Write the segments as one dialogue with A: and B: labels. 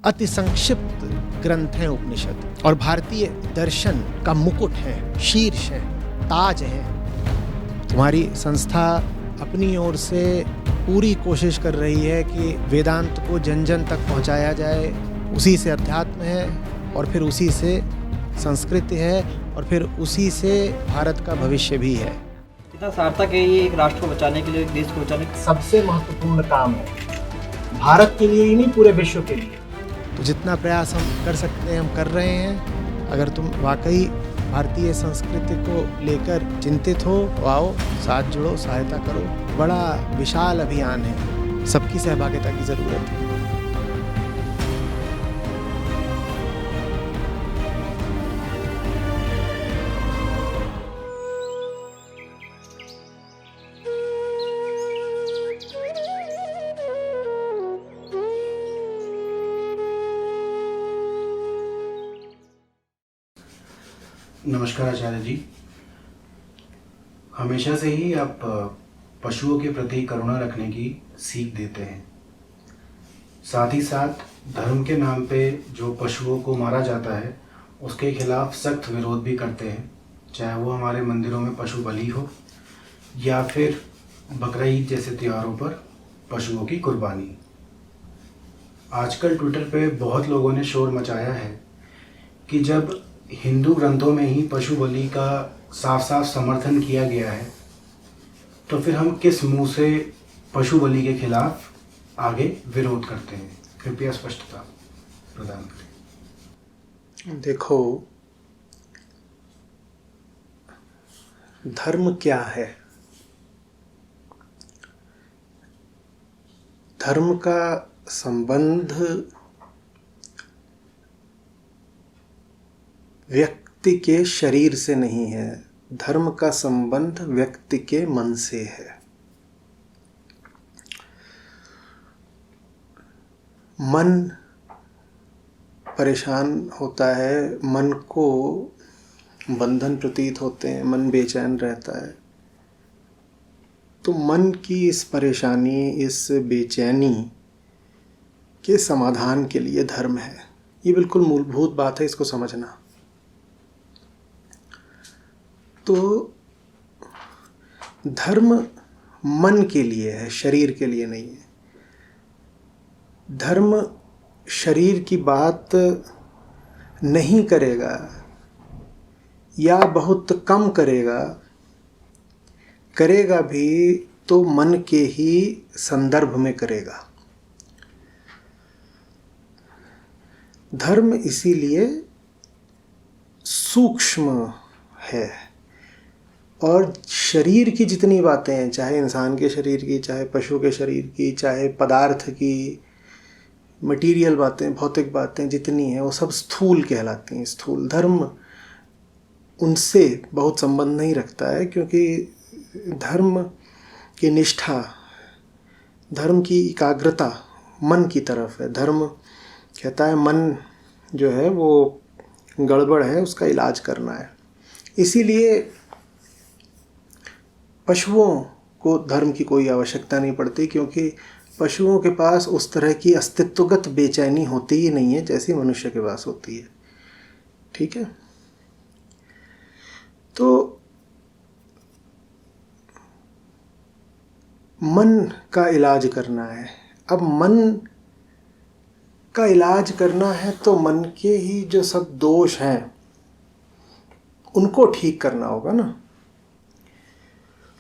A: अति संक्षिप्त ग्रंथ है उपनिषद, और भारतीय दर्शन का मुकुट है, शीर्ष है, ताज है। तुम्हारी संस्था अपनी ओर से पूरी कोशिश कर रही है कि वेदांत को जन जन तक पहुंचाया जाए। उसी से अध्यात्म है, और फिर उसी से संस्कृति है, और फिर उसी से भारत का भविष्य भी है।
B: कितना सार्थक है ये एक राष्ट्र को बचाने के लिए, एक देश को बचाने के लिए।
A: सबसे महत्वपूर्ण काम है, भारत के लिए ही नहीं, पूरे विश्व के लिए। तो जितना प्रयास हम कर सकते हैं हम कर रहे हैं। अगर तुम वाकई भारतीय संस्कृति को लेकर चिंतित हो तो आओ, साथ जुड़ो, सहायता करो। बड़ा विशाल अभियान है, सबकी सहभागिता की ज़रूरत है।
C: नमस्कार आचार्य जी। हमेशा से ही आप पशुओं के प्रति करुणा रखने की सीख देते हैं। साथ ही साथ धर्म के नाम पे जो पशुओं को मारा जाता है उसके खिलाफ सख्त विरोध भी करते हैं, चाहे वो हमारे मंदिरों में पशु बलि हो या फिर बकरा ईद जैसे त्योहारों पर पशुओं की कुर्बानी। आजकल ट्विटर पे बहुत लोगों ने शोर मचाया है कि जब हिंदू ग्रंथों में ही पशु बलि का साफ साफ समर्थन किया गया है तो फिर हम किस मुंह से पशु बलि के खिलाफ आगे विरोध करते हैं? कृपया स्पष्टता प्रदान करें।
A: देखो, धर्म क्या है? धर्म का संबंध व्यक्ति के शरीर से नहीं है, धर्म का संबंध व्यक्ति के मन से है। मन परेशान होता है, मन को बंधन प्रतीत होते हैं, मन बेचैन रहता है। तो मन की इस परेशानी, इस बेचैनी के समाधान के लिए धर्म है। ये बिल्कुल मूलभूत बात है, इसको समझना। तो धर्म मन के लिए है, शरीर के लिए नहीं है। धर्म शरीर की बात नहीं करेगा या बहुत कम करेगा, करेगा भी तो मन के ही संदर्भ में करेगा। धर्म इसीलिए सूक्ष्म है, और शरीर की जितनी बातें हैं, चाहे इंसान के शरीर की, चाहे पशु के शरीर की, चाहे पदार्थ की, मटेरियल बातें, भौतिक बातें जितनी हैं, वो सब स्थूल कहलाती हैं। स्थूल धर्म उनसे बहुत संबंध नहीं रखता है, क्योंकि धर्म की निष्ठा, धर्म की एकाग्रता मन की तरफ है। धर्म कहता है मन जो है वो गड़बड़ है, उसका इलाज करना है। इसीलिए पशुओं को धर्म की कोई आवश्यकता नहीं पड़ती, क्योंकि पशुओं के पास उस तरह की अस्तित्वगत बेचैनी होती ही नहीं है जैसी मनुष्य के पास होती है। ठीक है? तो मन का इलाज करना है। अब मन का इलाज करना है तो मन के ही जो सब दोष हैं उनको ठीक करना होगा ना।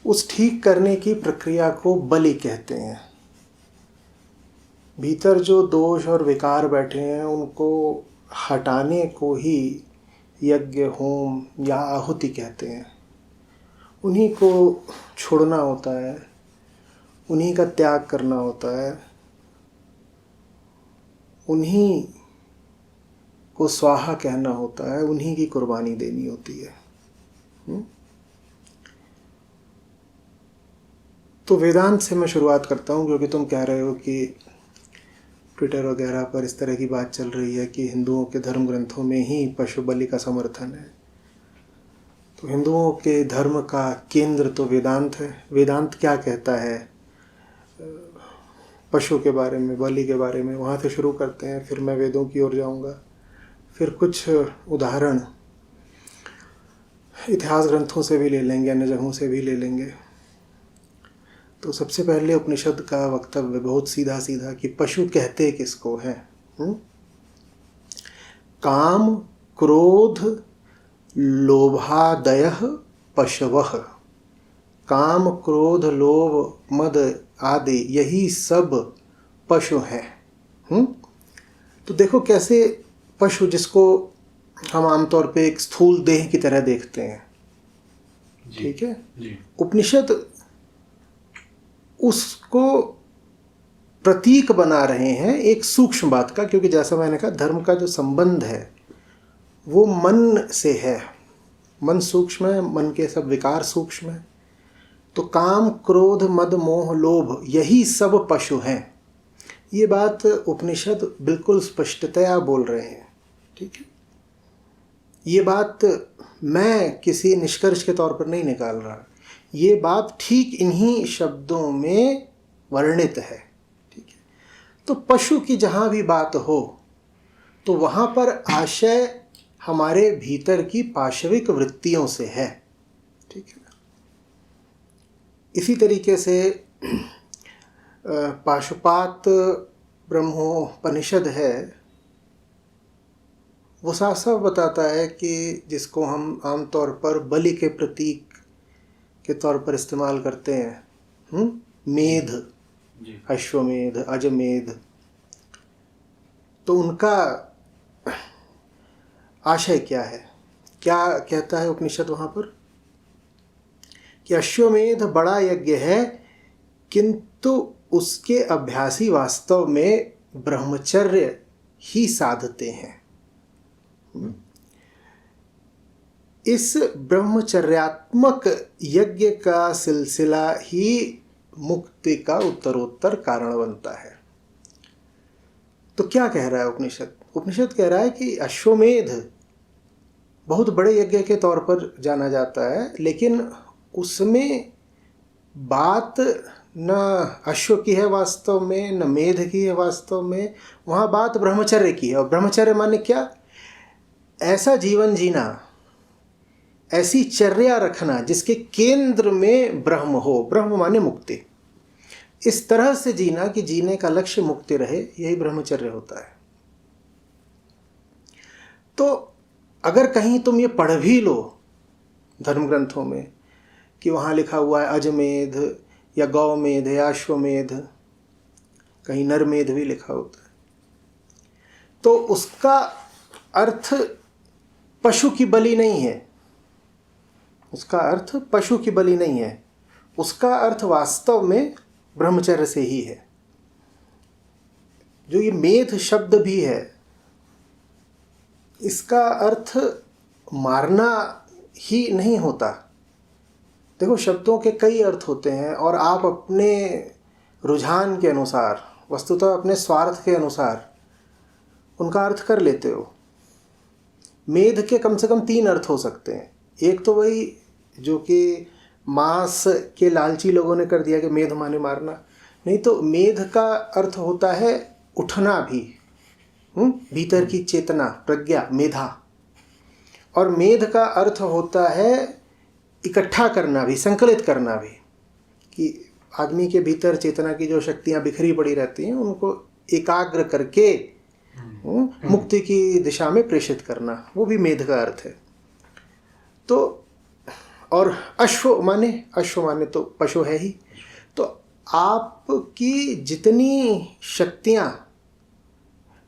A: उस ठीक करने की प्रक्रिया को बलि कहते हैं। भीतर जो दोष और विकार बैठे हैं उनको हटाने को ही यज्ञ, होम या आहुति कहते हैं। उन्हीं को छोड़ना होता है, उन्हीं का त्याग करना होता है, उन्हीं को स्वाहा कहना होता है, उन्हीं की कुर्बानी देनी होती है। तो वेदांत से मैं शुरुआत करता हूँ, क्योंकि तुम कह रहे हो कि ट्विटर वगैरह पर इस तरह की बात चल रही है कि हिंदुओं के धर्म ग्रंथों में ही पशु बलि का समर्थन है। तो हिंदुओं के धर्म का केंद्र तो वेदांत है। वेदांत क्या कहता है? पशु के बारे में, बलि के बारे में, वहाँ से शुरू करते हैं, फिर मैं वेदों की ओर जाऊँगा, फिर कुछ उदाहरण इतिहास ग्रंथों से भी ले लेंगे, अन्य जगहों से भी ले लेंगे। तो सबसे पहले उपनिषद का वक्तव्य बहुत सीधा सीधा कि पशु कहते किसको हैं? काम क्रोध लोभादयः पशवः। काम क्रोध लोभ मद आदि यही सब पशु हैं। तो देखो कैसे पशु, जिसको हम आमतौर पे एक स्थूल देह की तरह देखते हैं, ठीक है, उपनिषद उसको प्रतीक बना रहे हैं एक सूक्ष्म बात का, क्योंकि जैसा मैंने कहा धर्म का जो संबंध है वो मन से है। मन सूक्ष्म है, मन के सब विकार सूक्ष्म है। तो काम क्रोध मद मोह लोभ यही सब पशु हैं, ये बात उपनिषद बिल्कुल स्पष्टतया बोल रहे हैं, ठीक है। ये बात मैं किसी निष्कर्ष के तौर पर नहीं निकाल रहा, ये बात ठीक इन्हीं शब्दों में वर्णित है, ठीक है। तो पशु की जहाँ भी बात हो तो वहाँ पर आशय हमारे भीतर की पाशविक वृत्तियों से है, ठीक है। इसी तरीके से पाशुपात ब्रह्मोपनिषद है, वो साफ साफ बताता है कि जिसको हम आमतौर पर बलि के प्रतीक के तौर पर इस्तेमाल करते हैं, मेध, अश्वमेध, अजमेध, तो उनका आशय क्या है? क्या कहता है उपनिषद वहाँ पर कि अश्वमेध बड़ा यज्ञ है, किंतु उसके अभ्यासी वास्तव में ब्रह्मचर्य ही साधते हैं। इस ब्रह्मचर्यात्मक यज्ञ का सिलसिला ही मुक्ति का उत्तरोत्तर कारण बनता है। तो क्या कह रहा है उपनिषद? उपनिषद कह रहा है कि अश्वमेध बहुत बड़े यज्ञ के तौर पर जाना जाता है, लेकिन उसमें बात न अश्व की है वास्तव में, न मेध की है वास्तव में, वहाँ बात ब्रह्मचर्य की है। और ब्रह्मचर्य माने क्या? ऐसा जीवन जीना, ऐसी चर्या रखना जिसके केंद्र में ब्रह्म हो। ब्रह्म माने मुक्ति। इस तरह से जीना कि जीने का लक्ष्य मुक्ति रहे, यही ब्रह्मचर्य होता है। तो अगर कहीं तुम ये पढ़ भी लो धर्म ग्रंथों में कि वहाँ लिखा हुआ है अजमेध या गौमेध या अश्वमेध, कहीं नरमेध भी लिखा होता है, तो उसका अर्थ पशु की बलि नहीं है। उसका अर्थ पशु की बलि नहीं है, उसका अर्थ वास्तव में ब्रह्मचर्य से ही है। जो ये मेध शब्द भी है, इसका अर्थ मारना ही नहीं होता। देखो, शब्दों के कई अर्थ होते हैं और आप अपने रुझान के अनुसार, वस्तुतः अपने स्वार्थ के अनुसार उनका अर्थ कर लेते हो। मेध के कम से कम 3 अर्थ हो सकते हैं। एक तो वही जो कि मांस के लालची लोगों ने कर दिया कि मेध माने मारना। नहीं तो मेध का अर्थ होता है उठना भी, भीतर की चेतना, प्रज्ञा, मेधा। और मेध का अर्थ होता है इकट्ठा करना भी, संकलित करना भी, कि आदमी के भीतर चेतना की जो शक्तियाँ बिखरी पड़ी रहती हैं उनको एकाग्र करके मुक्ति की दिशा में प्रेषित करना, वो भी मेध का अर्थ है। तो और अश्व माने तो पशु है ही। तो आपकी जितनी शक्तियाँ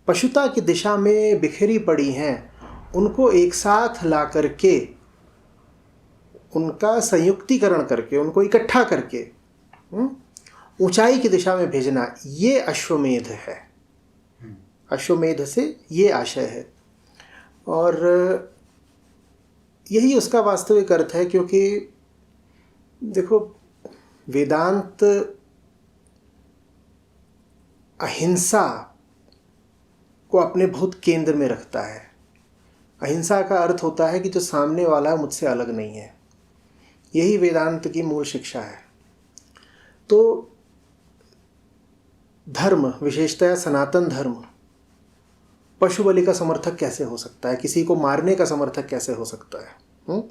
A: पशुता की दिशा में बिखरी पड़ी हैं, उनको एक साथ ला करके, उनका संयुक्तिकरण करके, उनको इकट्ठा करके ऊंचाई की दिशा में भेजना, ये अश्वमेध है। अश्वमेध से ये आशय है और यही उसका वास्तविक अर्थ है। क्योंकि देखो, वेदांत अहिंसा को अपने बहुत केंद्र में रखता है। अहिंसा का अर्थ होता है कि जो सामने वाला मुझसे अलग नहीं है। यही वेदांत की मूल शिक्षा है। तो धर्म, विशेषतया सनातन धर्म, पशु बलि का समर्थक कैसे हो सकता है? किसी को मारने का समर्थक कैसे हो सकता है?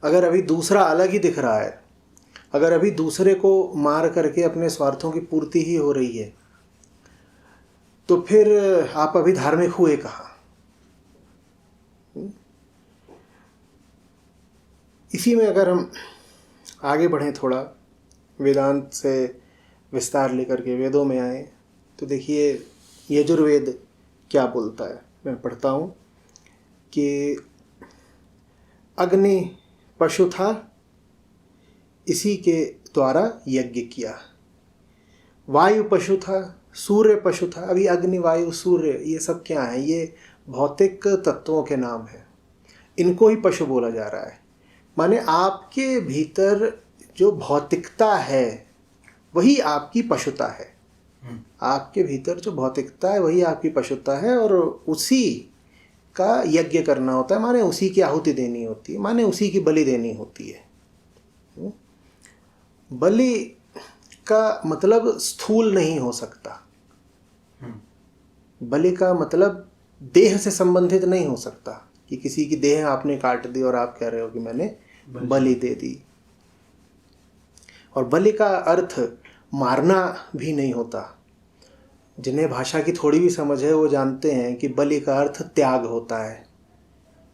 A: अगर अभी दूसरा अलग ही दिख रहा है, अगर अभी दूसरे को मार करके अपने स्वार्थों की पूर्ति ही हो रही है, तो फिर आप अभी धार्मिक हुए कहाँ? इसी में अगर हम आगे बढ़ें, थोड़ा वेदांत से विस्तार लेकर के वेदों में आए, तो देखिए यजुर्वेद क्या बोलता है। मैं पढ़ता हूँ कि अग्नि पशु था, इसी के द्वारा यज्ञ किया। वायु पशु था, सूर्य पशु था। अभी अग्नि, वायु, सूर्य, ये सब क्या है? ये भौतिक तत्वों के नाम हैं। इनको ही पशु बोला जा रहा है। माने आपके भीतर जो भौतिकता है वही आपकी पशुता है। आपके भीतर जो भौतिकता है वही आपकी पशुता है, और उसी का यज्ञ करना होता है। माने उसी की आहुति देनी होती है, माने उसी की बलि देनी होती है। बलि का मतलब स्थूल नहीं हो सकता। बलि का मतलब देह से संबंधित नहीं हो सकता कि किसी की देह आपने काट दी और आप कह रहे हो कि मैंने बलि दे दी। और बलि का अर्थ मारना भी नहीं होता। जिन्हें भाषा की थोड़ी भी समझ है वो जानते हैं कि बलि का अर्थ त्याग होता है।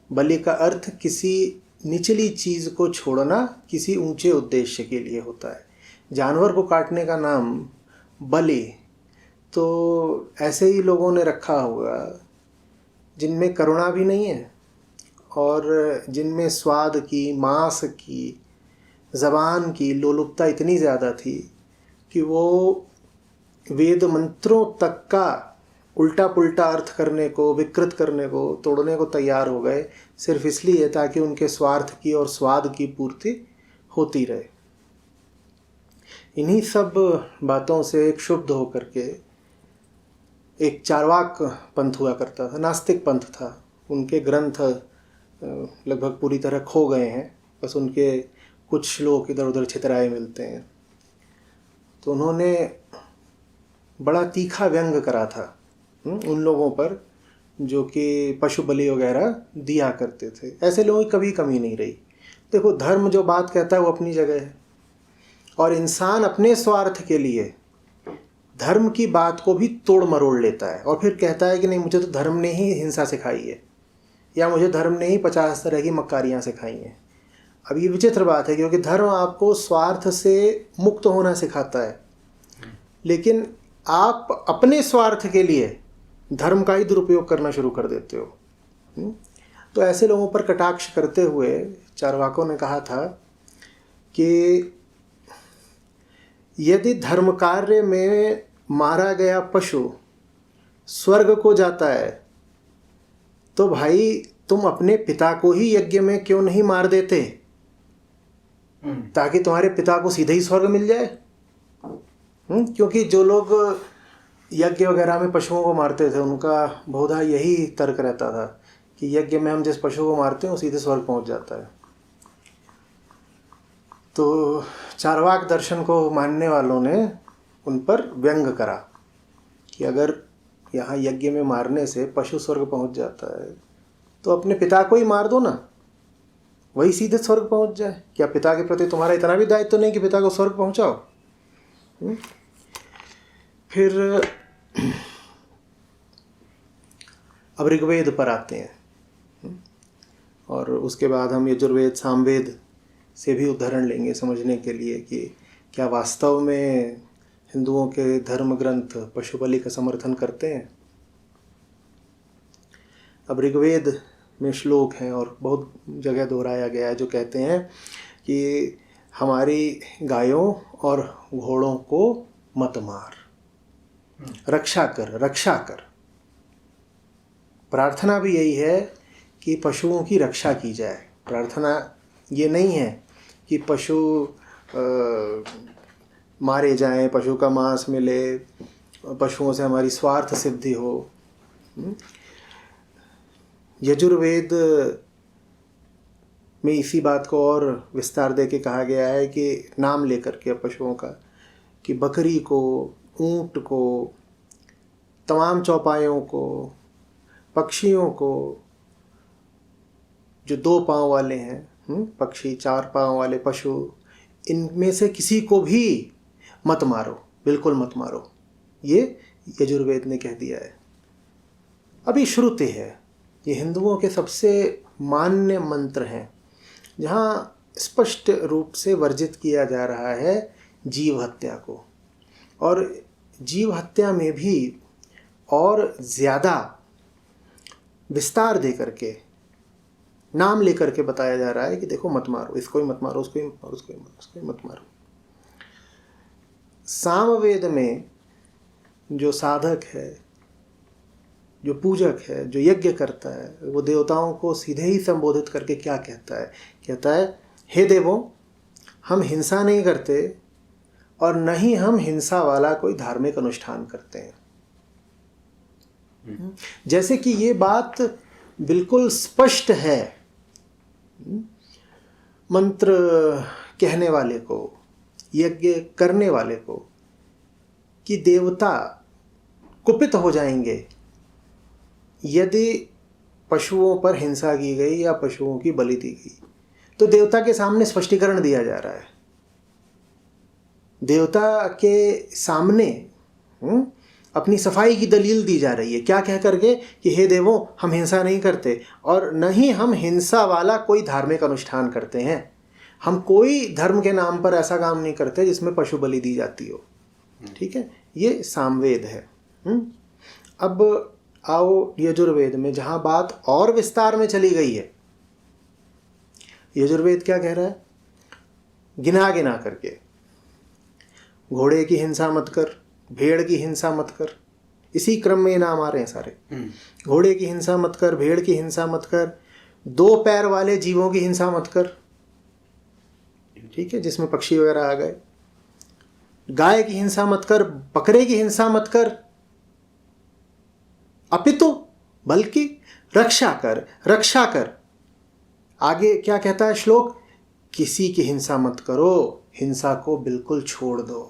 A: बलि का अर्थ किसी निचली चीज़ को छोड़ना किसी ऊंचे उद्देश्य के लिए होता है। जानवर को काटने का नाम बलि तो ऐसे ही लोगों ने रखा होगा जिनमें करुणा भी नहीं है, और जिनमें स्वाद की, मांस की, ज़बान की लोलुपता इतनी ज़्यादा थी कि वो वेद मंत्रों तक का उल्टा पुल्टा अर्थ करने को, विकृत करने को, तोड़ने को तैयार हो गए, सिर्फ इसलिए ताकि उनके स्वार्थ की और स्वाद की पूर्ति होती रहे। इन्हीं सब बातों से एक शुद्ध होकर के एक चार्वाक पंथ हुआ करता था, नास्तिक पंथ था। उनके ग्रंथ लगभग पूरी तरह खो गए हैं, बस उनके कुछ श्लोक इधर उधर छितराए मिलते हैं। तो उन्होंने बड़ा तीखा व्यंग करा था उन लोगों पर जो कि पशु बलि वगैरह दिया करते थे। ऐसे लोगों की कभी कमी नहीं रही। देखो, धर्म जो बात कहता है वो अपनी जगह है, और इंसान अपने स्वार्थ के लिए धर्म की बात को भी तोड़ मरोड़ लेता है और फिर कहता है कि नहीं, मुझे तो धर्म ने ही हिंसा सिखाई है, या मुझे धर्म ने ही 50 तरह की मक्कारियाँ सिखाई हैं। अब ये विचित्र बात है, क्योंकि धर्म आपको स्वार्थ से मुक्त होना सिखाता है, लेकिन आप अपने स्वार्थ के लिए धर्म का ही दुरुपयोग करना शुरू कर देते हो। तो ऐसे लोगों पर कटाक्ष करते हुए चार्वाकों ने कहा था कि यदि धर्म कार्य में मारा गया पशु स्वर्ग को जाता है, तो भाई तुम अपने पिता को ही यज्ञ में क्यों नहीं मार देते, ताकि तुम्हारे पिता को सीधे ही स्वर्ग मिल जाए। क्योंकि जो लोग यज्ञ वगैरह में पशुओं को मारते थे, उनका बहुधा यही तर्क रहता था कि यज्ञ में हम जिस पशु को मारते हैं वो सीधे स्वर्ग पहुंच जाता है। तो चार्वाक दर्शन को मानने वालों ने उन पर व्यंग करा कि अगर यहाँ यज्ञ में मारने से पशु स्वर्ग पहुंच जाता है, तो अपने पिता को ही मार दो ना, वही सीधे स्वर्ग पहुंच जाए। क्या पिता के प्रति तुम्हारा इतना भी दायित्व नहीं कि पिता को स्वर्ग पहुंचाओ? फिर अब ऋग्वेद पर आते हैं, और उसके बाद हम यजुर्वेद, सामवेद से भी उदाहरण लेंगे समझने के लिए कि क्या वास्तव में हिंदुओं के धर्म ग्रंथ पशु बलि का समर्थन करते हैं। अब ऋग्वेद में श्लोक हैं और बहुत जगह दोहराया गया है जो कहते हैं कि हमारी गायों और घोड़ों को मत मार, रक्षा कर, रक्षा कर। प्रार्थना भी यही है कि पशुओं की रक्षा की जाए। प्रार्थना ये नहीं है कि पशु मारे जाएं, पशु का मांस मिले, पशुओं से हमारी स्वार्थ सिद्धि हो। यजुर्वेद में इसी बात को और विस्तार दे के कहा गया है कि नाम लेकर के पशुओं का कि बकरी को, ऊंट को, तमाम चौपायों को, पक्षियों को, जो 2 पाँव वाले हैं, पक्षी, 4 पाँव वाले पशु, इनमें से किसी को भी मत मारो, बिल्कुल मत मारो। ये यजुर्वेद ने कह दिया है। अभी श्रुति है, ये हिंदुओं के सबसे मान्य मंत्र हैं, जहाँ स्पष्ट रूप से वर्जित किया जा रहा है जीव हत्या को, और जीव हत्या में भी और ज़्यादा विस्तार दे करके, नाम लेकर के बताया जा रहा है कि देखो मत मारो, इसको ही मत मारो, उसको ही मत मारो, उसको ही मत मारो। सामवेद में जो साधक है, जो पूजक है, जो यज्ञ करता है, वो देवताओं को सीधे ही संबोधित करके क्या कहता है? कहता है, हे देवों, हम हिंसा नहीं करते और न ही हम हिंसा वाला कोई धार्मिक अनुष्ठान करते हैं। जैसे कि ये बात बिल्कुल स्पष्ट है मंत्र कहने वाले को, यज्ञ करने वाले को, कि देवता कुपित हो जाएंगे यदि पशुओं पर हिंसा की गई या पशुओं की बलि दी गई। तो देवता के सामने स्पष्टीकरण दिया जा रहा है, देवता के सामने अपनी सफाई की दलील दी जा रही है। क्या कह करके? कि हे देवों, हम हिंसा नहीं करते और न ही हम हिंसा वाला कोई धार्मिक अनुष्ठान करते हैं। हम कोई धर्म के नाम पर ऐसा काम नहीं करते जिसमें पशु बलि दी जाती हो। ठीक है, ये सामवेद है। अब आओ यजुर्वेद में, जहाँ बात और विस्तार में चली गई है। यजुर्वेद क्या कह रहा है? गिना गिना करके, घोड़े की हिंसा मत कर, भेड़ की हिंसा मत कर, इसी क्रम में नाम आ रहे हैं सारे। घोड़े की हिंसा मत कर, भेड़ की हिंसा मत कर, 2 पैर वाले जीवों की हिंसा मत कर, ठीक है, जिसमें पक्षी वगैरह आ गए। गाय की हिंसा मत कर, बकरे की हिंसा मत कर, अपितु बल्कि रक्षा कर, रक्षा कर। आगे क्या कहता है श्लोक? किसी की हिंसा मत करो, हिंसा को बिल्कुल छोड़ दो।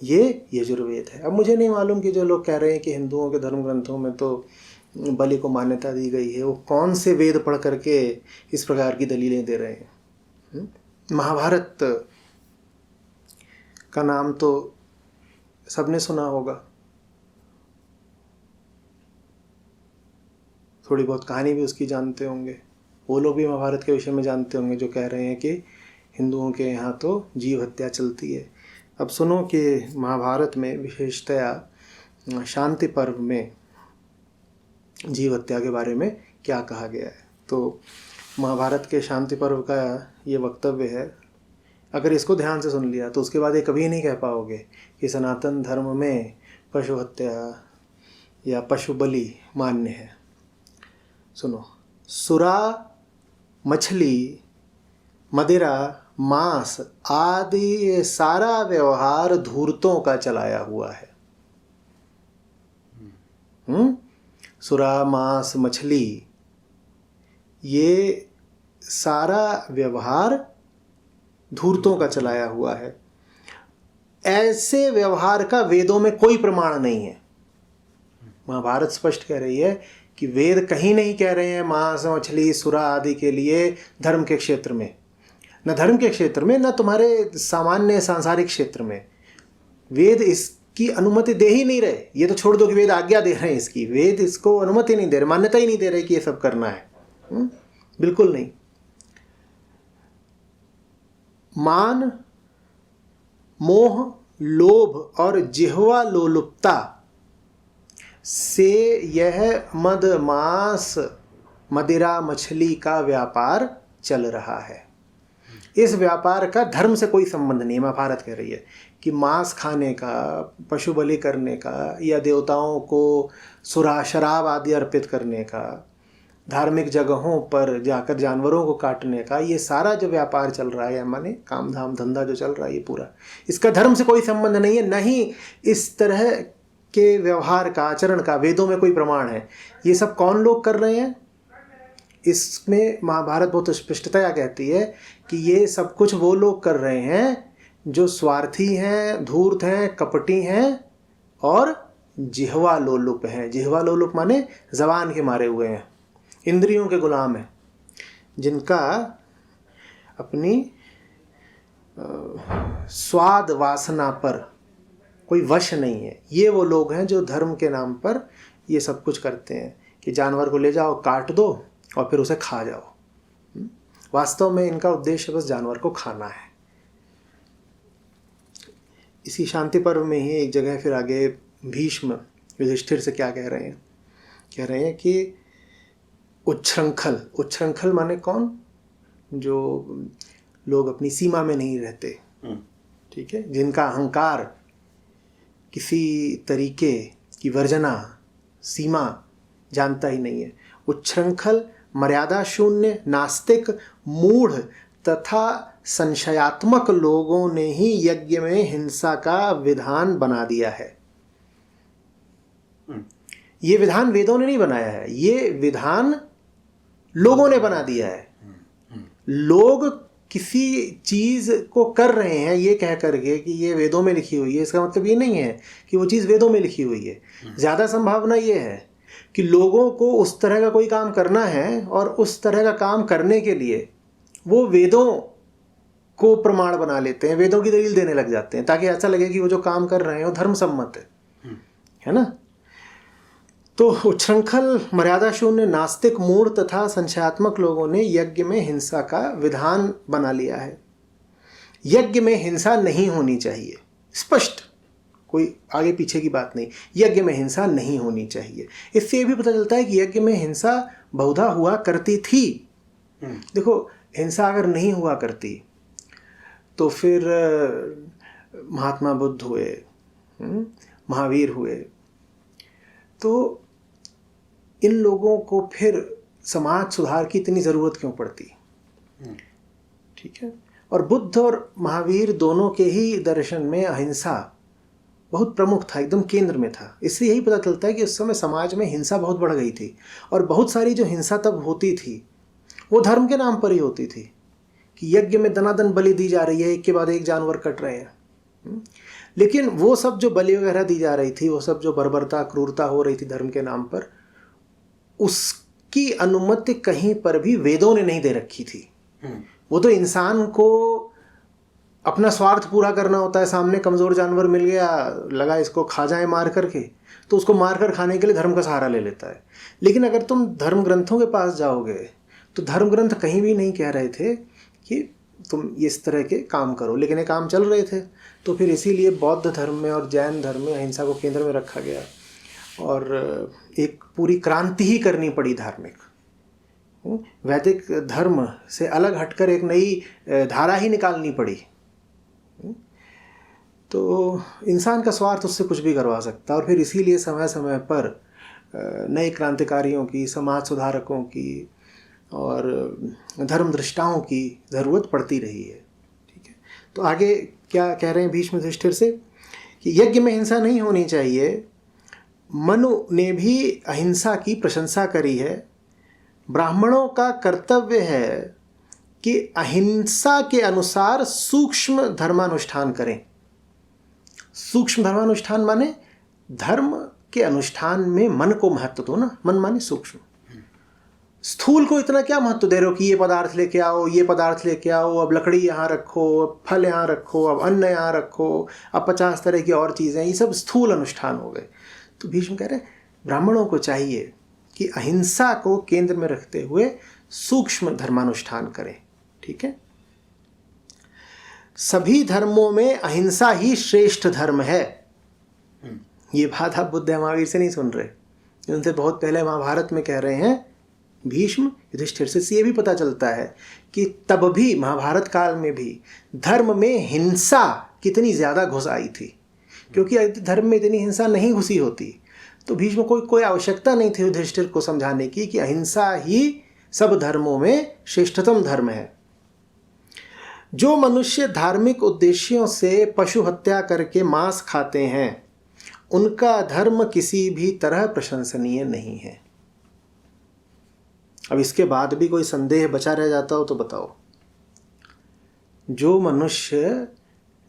A: ये यजुर्वेद है। अब मुझे नहीं मालूम कि जो लोग कह रहे हैं कि हिंदुओं के धर्म ग्रंथों में तो बलि को मान्यता दी गई है, वो कौन से वेद पढ़ करके इस प्रकार की दलीलें दे रहे हैं। महाभारत का नाम तो सबने सुना होगा, थोड़ी बहुत कहानी भी उसकी जानते होंगे। वो लोग भी महाभारत के विषय में जानते होंगे जो कह रहे हैं कि हिंदुओं के यहाँ तो जीव हत्या चलती है। अब सुनो कि महाभारत में विशेषतया शांति पर्व में जीव हत्या के बारे में क्या कहा गया है। तो महाभारत के शांति पर्व का ये वक्तव्य है। अगर इसको ध्यान से सुन लिया तो उसके बाद ये कभी नहीं कह पाओगे कि सनातन धर्म में पशु हत्या या पशु बलि मान्य है। सुनो, सुरा, मछली, मदिरा, मांस आदि ये सारा व्यवहार धूर्तों का चलाया हुआ है। सुरा, मांस, मछली, ये सारा व्यवहार धूर्तों का चलाया हुआ है। ऐसे व्यवहार का वेदों में कोई प्रमाण नहीं है। महाभारत स्पष्ट कह रही है कि वेद कहीं नहीं कह रहे हैं मांस, मछली, सुरा आदि के लिए धर्म के क्षेत्र में, न धर्म के क्षेत्र में, न तुम्हारे सामान्य सांसारिक क्षेत्र में। वेद इसकी अनुमति दे ही नहीं रहे। ये तो छोड़ दो कि वेद आज्ञा दे रहे हैं इसकी, वेद इसको अनुमति नहीं दे रहे, मान्यता ही नहीं दे रहे कि ये सब करना है। बिल्कुल नहीं। मान, मोह, लोभ और जिह्वा लोलुपता से यह मद, मांस, मदिरा, मछली का व्यापार चल रहा है। इस व्यापार का धर्म से कोई संबंध नहीं। महाभारत कह रही है कि मांस खाने का, पशु बलि करने का, या देवताओं को सुरा, शराब आदि अर्पित करने का, धार्मिक जगहों पर जाकर जानवरों को काटने का, ये सारा जो व्यापार चल रहा है, माने काम धाम धंधा जो चल रहा है, ये पूरा इसका धर्म से कोई संबंध नहीं है। नहीं इस तरह के व्यवहार का, आचरण का वेदों में कोई प्रमाण है। ये सब कौन लोग कर रहे हैं? इसमें महाभारत बहुत स्पष्टतया कहती है कि ये सब कुछ वो लोग कर रहे हैं जो स्वार्थी हैं, धूर्त हैं, कपटी हैं और जिह्वा लोलुप हैं। जिह्वा लोलुप माने जबान के मारे हुए हैं, इंद्रियों के गुलाम हैं, जिनका अपनी स्वाद वासना पर कोई वश नहीं है। ये वो लोग हैं जो धर्म के नाम पर ये सब कुछ करते हैं कि जानवर को ले जाओ, काट दो और फिर उसे खा जाओ। वास्तव में इनका उद्देश्य बस जानवर को खाना है। इसी शांति पर्व में ही एक जगह फिर आगे भीष्म युधिष्ठिर से क्या कह रहे हैं? कह रहे हैं कि उच्छृंखल, उच्छृंखल माने कौन? जो लोग अपनी सीमा में नहीं रहते, ठीक है, जिनका अहंकार किसी तरीके की वर्जना, सीमा जानता ही नहीं है। उच्छृंखल, मर्यादा शून्य, नास्तिक, मूढ़ तथा संशयात्मक लोगों ने ही यज्ञ में हिंसा का विधान बना दिया है। ये विधान वेदों ने नहीं बनाया है, ये विधान लोगों ने बना दिया है। लोग किसी चीज को कर रहे हैं ये कह करके कि ये वेदों में लिखी हुई है, इसका मतलब ये नहीं है कि वो चीज वेदों में लिखी हुई है। ज्यादा संभावना ये है कि लोगों को उस तरह का कोई काम करना है और उस तरह का काम करने के लिए वो वेदों को प्रमाण बना लेते हैं, वेदों की दलील देने लग जाते हैं, ताकि ऐसा लगे कि वो जो काम कर रहे हैं वो धर्म सम्मत है ना। तो उच्छृंखल, मर्यादा शून्य, नास्तिक, मूढ़ तथा संशयात्मक लोगों ने यज्ञ में हिंसा का विधान बना लिया है। यज्ञ में हिंसा नहीं होनी चाहिए, स्पष्ट, कोई आगे पीछे की बात नहीं। यज्ञ में हिंसा नहीं होनी चाहिए। इससे ये भी पता चलता है कि यज्ञ में हिंसा बहुधा हुआ करती थी। देखो, हिंसा अगर नहीं हुआ करती तो फिर महात्मा बुद्ध हुए, महावीर हुए, तो इन लोगों को फिर समाज सुधार की इतनी ज़रूरत क्यों पड़ती? ठीक है। और बुद्ध और महावीर दोनों के ही दर्शन में अहिंसा बहुत प्रमुख था, एकदम केंद्र में था। इससे यही पता चलता है कि उस समय समाज में हिंसा बहुत बढ़ गई थी, और बहुत सारी जो हिंसा तब होती थी वो धर्म के नाम पर ही होती थी कि यज्ञ में दनादन बलि दी जा रही है, एक के बाद एक जानवर कट रहे हैं। लेकिन वो सब जो बलि वगैरह दी जा रही थी, वो सब जो बर्बरता, क्रूरता हो रही थी धर्म के नाम पर, उसकी अनुमति कहीं पर भी वेदों ने नहीं दे रखी थी। वो तो इंसान को अपना स्वार्थ पूरा करना होता है। सामने कमज़ोर जानवर मिल गया, लगा इसको खा जाए मार करके, तो उसको मार कर खाने के लिए धर्म का सहारा ले लेता है। लेकिन अगर तुम धर्म ग्रंथों के पास जाओगे तो धर्म ग्रंथ कहीं भी नहीं कह रहे थे कि तुम इस तरह के काम करो, लेकिन ये काम चल रहे थे। तो फिर इसीलिए बौद्ध धर्म में और जैन धर्म में अहिंसा को केंद्र में रखा गया, और एक पूरी क्रांति ही करनी पड़ी धार्मिक। वैदिक धर्म से अलग हटकर एक नई धारा ही निकालनी पड़ी। तो इंसान का स्वार्थ उससे कुछ भी करवा सकता है, और फिर इसीलिए समय समय पर नए क्रांतिकारियों की, समाज सुधारकों की और धर्मदृष्टाओं की ज़रूरत पड़ती रही है। ठीक है। तो आगे क्या कह रहे हैं भीष्म युधिष्ठिर से कि यज्ञ में हिंसा नहीं होनी चाहिए। मनु ने भी अहिंसा की प्रशंसा करी है। ब्राह्मणों का कर्तव्य है कि अहिंसा के अनुसार सूक्ष्म धर्मानुष्ठान करें। सूक्ष्म धर्मानुष्ठान माने धर्म के अनुष्ठान में मन को महत्व दो ना। मन माने सूक्ष्म। स्थूल को इतना क्या महत्व दे रहे हो कि ये पदार्थ लेके आओ, ये पदार्थ लेके आओ, अब लकड़ी यहाँ रखो, अब फल यहाँ रखो, अब अन्न यहाँ रखो, अब 50 तरह की और चीज़ें, ये सब स्थूल अनुष्ठान हो गए। तो भीष्म कह रहे हैं ब्राह्मणों को चाहिए कि अहिंसा को केंद्र में रखते हुए सूक्ष्म धर्मानुष्ठान करें। ठीक है। सभी धर्मों में अहिंसा ही श्रेष्ठ धर्म है। ये बात आप बुद्ध महावीर से नहीं सुन रहे, उनसे बहुत पहले महाभारत में कह रहे हैं भीष्म युधिष्ठिर से। ये भी पता चलता है कि तब भी महाभारत काल में भी धर्म में हिंसा कितनी ज़्यादा घुस आई थी, क्योंकि यदि धर्म में इतनी हिंसा नहीं घुसी होती तो भीष्म को कोई आवश्यकता नहीं थी युधिष्ठिर को समझाने की कि अहिंसा ही सब धर्मों में श्रेष्ठतम धर्म है। जो मनुष्य धार्मिक उद्देश्यों से पशु हत्या करके मांस खाते हैं उनका धर्म किसी भी तरह प्रशंसनीय नहीं है। अब इसके बाद भी कोई संदेह बचा रह जाता हो तो बताओ। जो मनुष्य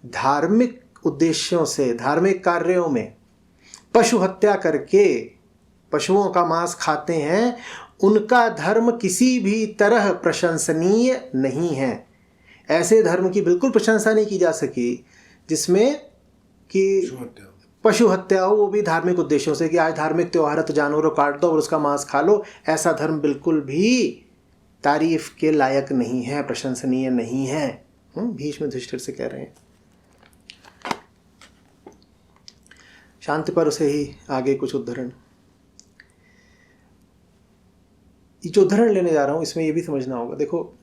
A: धार्मिक उद्देश्यों से, धार्मिक कार्यों में पशु हत्या करके पशुओं का मांस खाते हैं, उनका धर्म किसी भी तरह प्रशंसनीय नहीं है। ऐसे धर्म की बिल्कुल प्रशंसा नहीं की जा सकी जिसमें कि पशु हत्या हो, वो भी धार्मिक उद्देश्यों से कि आज धार्मिक त्योहार है तो जानवरों को काट दो और उसका मांस खा लो। ऐसा धर्म बिल्कुल भी तारीफ के लायक नहीं है, प्रशंसनीय नहीं है। भीष्म युधिष्ठिर से कह रहे हैं। शांति पर्व से ही आगे कुछ उद्धरण। ये जो उदाहरण लेने जा रहा हूँ इसमें ये भी समझना होगा। देखो,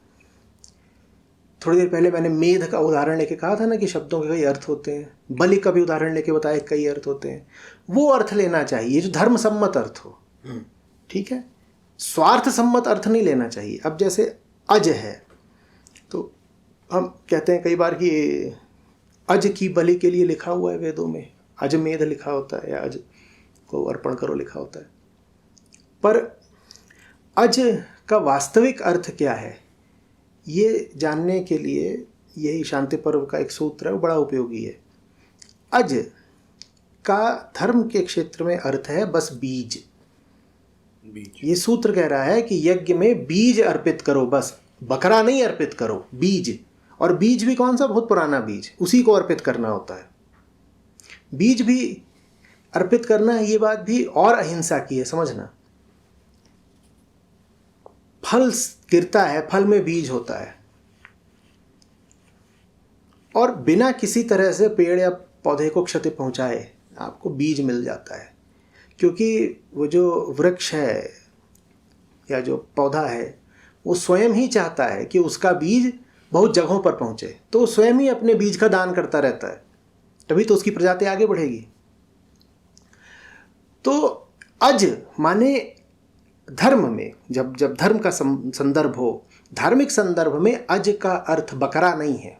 A: थोड़ी देर पहले मैंने मेध का उदाहरण लेके कहा था ना कि शब्दों के कई अर्थ होते हैं। बलि का भी उदाहरण लेके बताया कई अर्थ होते हैं। वो अर्थ लेना चाहिए जो धर्म सम्मत अर्थ हो, ठीक है, स्वार्थ सम्मत अर्थ नहीं लेना चाहिए। अब जैसे अज है तो हम कहते हैं कई बार कि अज की बलि के लिए लिखा हुआ है वेदों में, अजमेध लिखा होता है या अज को अर्पण करो लिखा होता है। पर अज का वास्तविक अर्थ क्या है ये जानने के लिए यही शांति पर्व का एक सूत्र है, वो बड़ा उपयोगी है। अज का धर्म के क्षेत्र में अर्थ है बस बीज। ये सूत्र कह रहा है कि यज्ञ में बीज अर्पित करो, बस बकरा नहीं अर्पित करो, बीज। और बीज भी कौन सा? बहुत पुराना बीज, उसी को अर्पित करना होता है। बीज भी अर्पित करना है, ये बात भी और अहिंसा की है, समझना। फल गिरता है, फल में बीज होता है, और बिना किसी तरह से पेड़ या पौधे को क्षति पहुंचाए आपको बीज मिल जाता है। क्योंकि वो जो वृक्ष है या जो पौधा है वो स्वयं ही चाहता है कि उसका बीज बहुत जगहों पर पहुंचे, तो वो स्वयं ही अपने बीज का दान करता रहता है, तभी तो उसकी प्रजाति आगे बढ़ेगी। तो अज माने धर्म में, जब धर्म का संदर्भ हो, धार्मिक संदर्भ में अज का अर्थ बकरा नहीं है,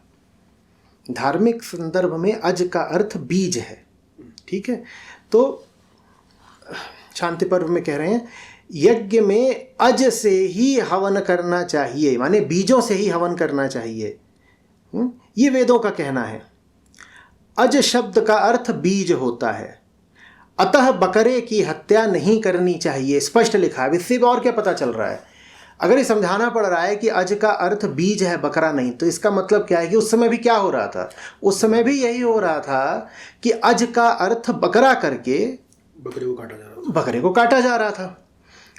A: धार्मिक संदर्भ में अज का अर्थ बीज है, ठीक है। तो शांति पर्व में कह रहे हैं यज्ञ में अज से ही हवन करना चाहिए, माने बीजों से ही हवन करना चाहिए। ये वेदों का कहना है। अज शब्द का अर्थ बीज होता है, अतः बकरे की हत्या नहीं करनी चाहिए, स्पष्ट लिखा है। इससे और क्या पता चल रहा है? अगर ये समझाना पड़ रहा है कि अज का अर्थ बीज है, बकरा नहीं, तो इसका मतलब क्या है कि उस समय भी क्या हो रहा था? उस समय भी यही हो रहा था कि अज का अर्थ बकरा करके बकरे को काटा जा रहा था।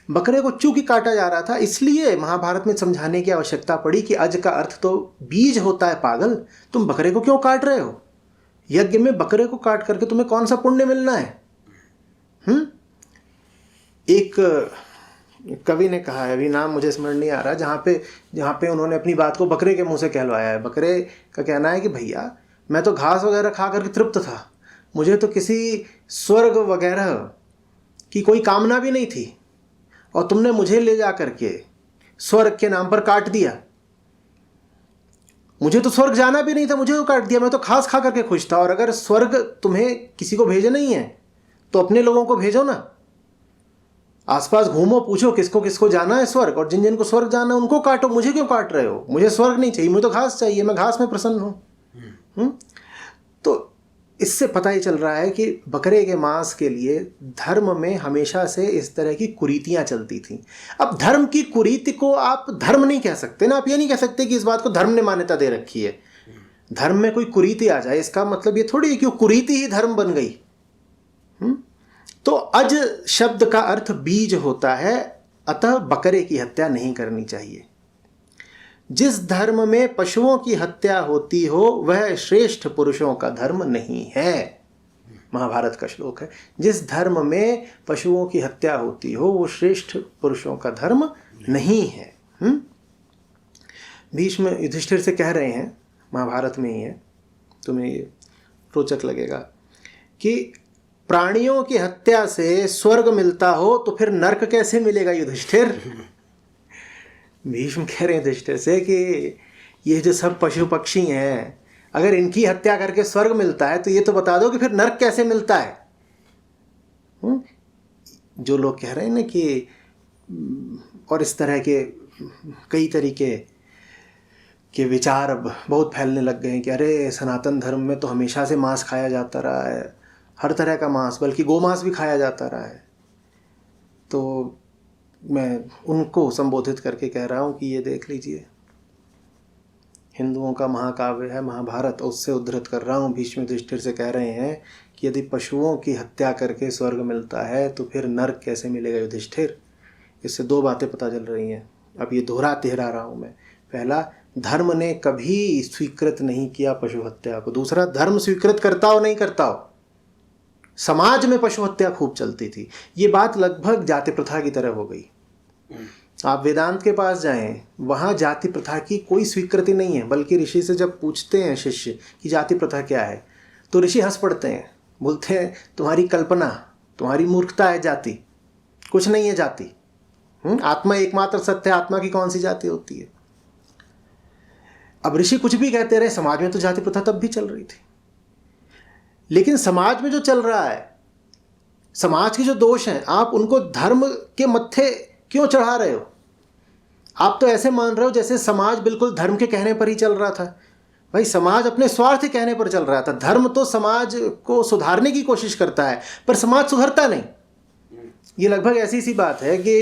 A: बकरे को चूंकि काटा जा रहा था, इसलिए महाभारत में समझाने की आवश्यकता पड़ी कि अज का अर्थ तो बीज होता है, पागल, तुम बकरे को क्यों काट रहे हो? यज्ञ में बकरे को काट करके तुम्हें कौन सा पुण्य मिलना है? एक कवि ने कहा है, अभी नाम मुझे स्मरण नहीं आ रहा, जहाँ पे उन्होंने अपनी बात को बकरे के मुंह से कहलवाया है। बकरे का कहना है कि भैया मैं तो घास वगैरह खा करके तृप्त था, मुझे तो किसी स्वर्ग वगैरह की कोई कामना भी नहीं थी, और तुमने मुझे ले जा करके स्वर्ग के नाम पर काट दिया। मुझे तो स्वर्ग जाना भी नहीं था, मुझे तो काट दिया, मैं तो घास खा करके खुश था। और अगर स्वर्ग तुम्हें किसी को भेजना नहीं है तो अपने लोगों को भेजो ना, आसपास घूमो, पूछो किसको किसको जाना है स्वर्ग, और जिन जिन को स्वर्ग जाना है उनको काटो। मुझे क्यों काट रहे हो? मुझे स्वर्ग नहीं चाहिए, मुझे तो घास चाहिए, मैं घास में प्रसन्न हूँ। तो इससे पता ही चल रहा है कि बकरे के मांस के लिए धर्म में हमेशा से इस तरह की कुरीतियां चलती थीं। अब धर्म की कुरीति को आप धर्म नहीं कह सकते ना, आप ये नहीं कह सकते कि इस बात को धर्म ने मान्यता दे रखी है। धर्म में कोई कुरीति आ जाए इसका मतलब ये थोड़ी है कि वो कुरीति ही धर्म बन गई। तो अज शब्द का अर्थ बीज होता है, अतः बकरे की हत्या नहीं करनी चाहिए। जिस धर्म में पशुओं की हत्या होती हो वह श्रेष्ठ पुरुषों का धर्म नहीं है। महाभारत का श्लोक है, जिस धर्म में पशुओं की हत्या होती हो वो श्रेष्ठ पुरुषों का धर्म नहीं है। भीष्म युधिष्ठिर से कह रहे हैं, महाभारत में ही है, तुम्हें ये रोचक लगेगा कि प्राणियों की हत्या से स्वर्ग मिलता हो तो फिर नरक कैसे मिलेगा युधिष्ठिर? भीष्म कह रहे हैं युधिष्ठिर से कि ये जो सब पशु पक्षी हैं, अगर इनकी हत्या करके स्वर्ग मिलता है तो ये तो बता दो कि फिर नरक कैसे मिलता है। जो लोग कह रहे हैं ना कि और इस तरह के कई तरीके, के विचार अब बहुत फैलने लग गए हैं कि अरे सनातन धर्म में तो हमेशा से मांस खाया जाता रहा है, हर तरह का मांस, बल्कि गोमांस भी खाया जाता रहा है। तो मैं उनको संबोधित करके कह रहा हूँ कि ये देख लीजिए, हिंदुओं का महाकाव्य है महाभारत, उससे उद्धृत कर रहा हूँ। भीष्म युधिष्ठिर से कह रहे हैं कि यदि पशुओं की हत्या करके स्वर्ग मिलता है तो फिर नरक कैसे मिलेगा युधिष्ठिर। इससे दो बातें पता चल रही हैं। अब ये दोहरा तिहरा रहा हूँ मैं। पहला, धर्म ने कभी स्वीकृत नहीं किया पशु हत्या को। दूसरा, धर्म स्वीकृत करता हो नहीं करता हो, समाज में पशु हत्या खूब चलती थी। ये बात लगभग जाति प्रथा की तरह हो गई। आप वेदांत के पास जाएं, वहाँ जाति प्रथा की कोई स्वीकृति नहीं है, बल्कि ऋषि से जब पूछते हैं शिष्य कि जाति प्रथा क्या है, तो ऋषि हंस पड़ते हैं, बोलते हैं तुम्हारी कल्पना, तुम्हारी मूर्खता है जाति, कुछ नहीं है जाति। आत्मा एकमात्र सत्य है, आत्मा की कौन सी जाति होती है। अब ऋषि कुछ भी कहते रहे, समाज में तो जाति प्रथा तब भी चल रही थी। लेकिन समाज में जो चल रहा है, समाज के जो दोष हैं, आप उनको धर्म के मत्थे क्यों चढ़ा रहे हो? आप तो ऐसे मान रहे हो जैसे समाज बिल्कुल धर्म के कहने पर ही चल रहा था। भाई, समाज अपने स्वार्थ के कहने पर चल रहा था। धर्म तो समाज को सुधारने की कोशिश करता है, पर समाज सुधरता नहीं। ये लगभग ऐसी सी बात है कि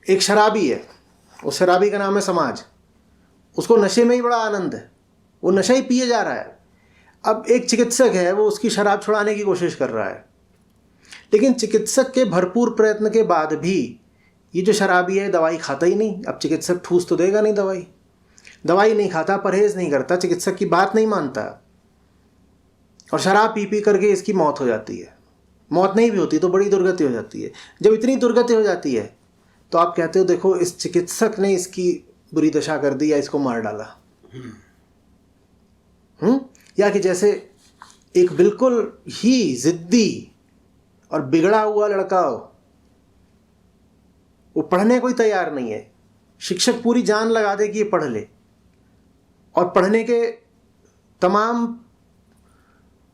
A: एक शराबी है, उस शराबी का नाम है समाज, उसको नशे में ही बड़ा आनंद है, वो नशा ही पिए जा रहा है। अब एक चिकित्सक है, वो उसकी शराब छुड़ाने की कोशिश कर रहा है, लेकिन चिकित्सक के भरपूर प्रयत्न के बाद भी ये जो शराबी है दवाई खाता ही नहीं। अब चिकित्सक ठूस तो देगा नहीं, दवाई नहीं खाता, परहेज नहीं करता, चिकित्सक की बात नहीं मानता, और शराब पी पी करके इसकी मौत हो जाती है। मौत नहीं भी होती तो बड़ी दुर्गति हो जाती है। जब इतनी दुर्गति हो जाती है तो आप कहते हो देखो इस चिकित्सक ने इसकी बुरी दशा कर दी या इसको मार डाला। या कि जैसे एक बिल्कुल ही जिद्दी और बिगड़ा हुआ लड़का हो, वो पढ़ने को ही तैयार नहीं है, शिक्षक पूरी जान लगा दे कि ये पढ़ ले, और पढ़ने के तमाम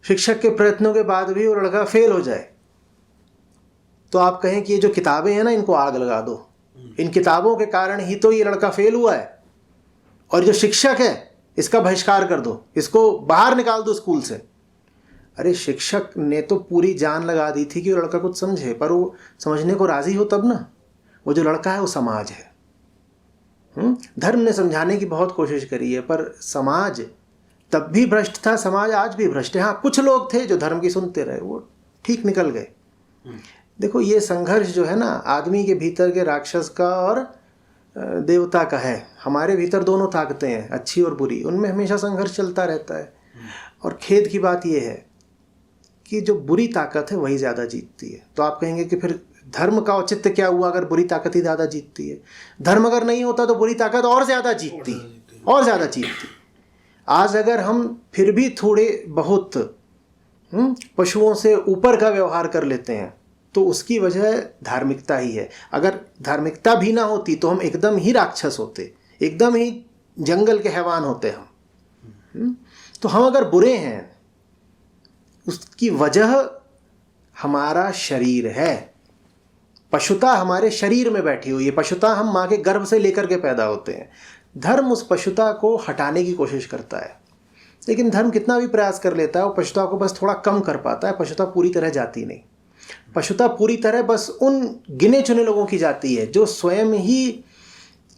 A: शिक्षक के प्रयत्नों के बाद भी वो लड़का फेल हो जाए, तो आप कहें कि ये जो किताबें हैं ना, इनको आग लगा दो, इन किताबों के कारण ही तो ये लड़का फेल हुआ है, और जो शिक्षक है इसका बहिष्कार कर दो, इसको बाहर निकाल दो स्कूल से। अरे शिक्षक ने तो पूरी जान लगा दी थी कि वो लड़का कुछ समझे, पर वो समझने को राजी हो तब ना। वो जो लड़का है वो समाज है। धर्म ने समझाने की बहुत कोशिश करी है, पर समाज तब भी भ्रष्ट था, समाज आज भी भ्रष्ट है। हाँ, कुछ लोग थे जो धर्म की सुनते रहे, वो ठीक निकल गए। देखो, ये संघर्ष जो है ना, आदमी के भीतर के राक्षस का और देवता का है। हमारे भीतर दोनों ताकतें हैं, अच्छी और बुरी, उनमें हमेशा संघर्ष चलता रहता है। और खेद की बात यह है कि जो बुरी ताकत है वही ज़्यादा जीतती है। तो आप कहेंगे कि फिर धर्म का औचित्य क्या हुआ अगर बुरी ताकत ही ज़्यादा जीतती है? धर्म अगर नहीं होता तो बुरी ताकत और ज़्यादा जीतती, और ज़्यादा जीतती। आज अगर हम फिर भी थोड़े बहुत पशुओं से ऊपर का व्यवहार कर लेते हैं तो उसकी वजह धार्मिकता ही है। अगर धार्मिकता भी ना होती तो हम एकदम ही राक्षस होते, एकदम ही जंगल के हैवान होते हम। तो हम अगर बुरे हैं उसकी वजह हमारा शरीर है। पशुता हमारे शरीर में बैठी हुई है। पशुता हम माँ के गर्भ से लेकर के पैदा होते हैं। धर्म उस पशुता को हटाने की कोशिश करता है, लेकिन धर्म कितना भी प्रयास कर लेता है वो पशुता को बस थोड़ा कम कर पाता है। पशुता पूरी तरह जाती नहीं। पशुता पूरी तरह बस उन गिने चुने लोगों की जाती है जो स्वयं ही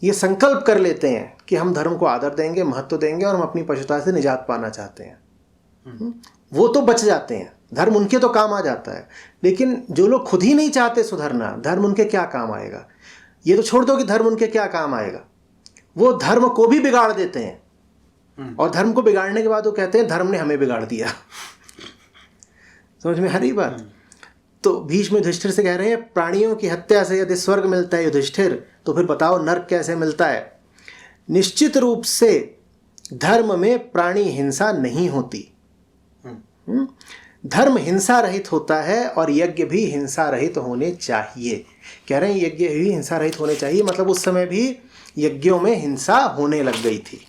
A: ये संकल्प कर लेते हैं कि हम धर्म को आदर देंगे, महत्व देंगे और हम अपनी पशुता से निजात पाना चाहते हैं। वो तो बच जाते हैं, धर्म उनके तो काम आ जाता है। लेकिन जो लोग खुद ही नहीं चाहते सुधरना, धर्म उनके क्या काम आएगा? ये तो छोड़ दो कि धर्म उनके क्या काम आएगा, वो धर्म को भी बिगाड़ देते हैं। और धर्म को बिगाड़ने के बाद वो कहते हैं धर्म ने हमें बिगाड़ दिया। समझ में आ रही बात? तो भीष्म युधिष्ठिर से कह रहे हैं प्राणियों की हत्या से यदि स्वर्ग मिलता है युधिष्ठिर, तो फिर बताओ नरक कैसे मिलता है? निश्चित रूप से धर्म में प्राणी हिंसा नहीं होती। धर्म हिंसा रहित होता है और यज्ञ भी हिंसा रहित होने चाहिए। कह रहे हैं यज्ञ भी हिंसा रहित होने चाहिए, मतलब उस समय भी यज्ञों में हिंसा होने लग गई थी।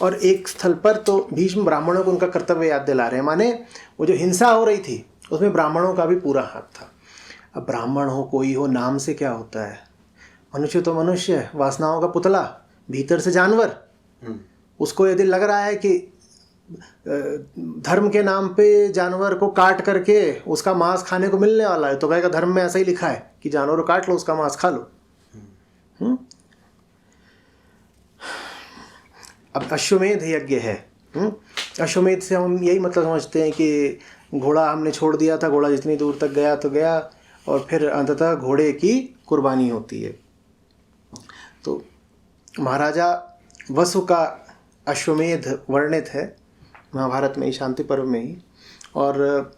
A: और एक स्थल पर तो भीष्म ब्राह्मणों को उनका कर्तव्य याद दिला रहे हैं, माने वो जो हिंसा हो रही थी उसमें ब्राह्मणों का भी पूरा हाथ था। अब ब्राह्मण हो कोई हो, नाम से क्या होता है? मनुष्य तो मनुष्य है, वासनाओं का पुतला, भीतर से जानवर। उसको यदि लग रहा है कि धर्म के नाम पे जानवर को काट करके उसका मांस खाने को मिलने वाला है, तो कहेगा धर्म में ऐसा ही लिखा है कि जानवर को काट लो, उसका मांस खा लो। अब अश्वमेध यज्ञ है। अश्वमेध से हम यही मतलब समझते हैं कि घोड़ा हमने छोड़ दिया था, घोड़ा जितनी दूर तक गया तो गया, और फिर अंततः घोड़े की कुर्बानी होती है। तो महाराजा वसु का अश्वमेध वर्णित है महाभारत में ही, शांति पर्व में ही, और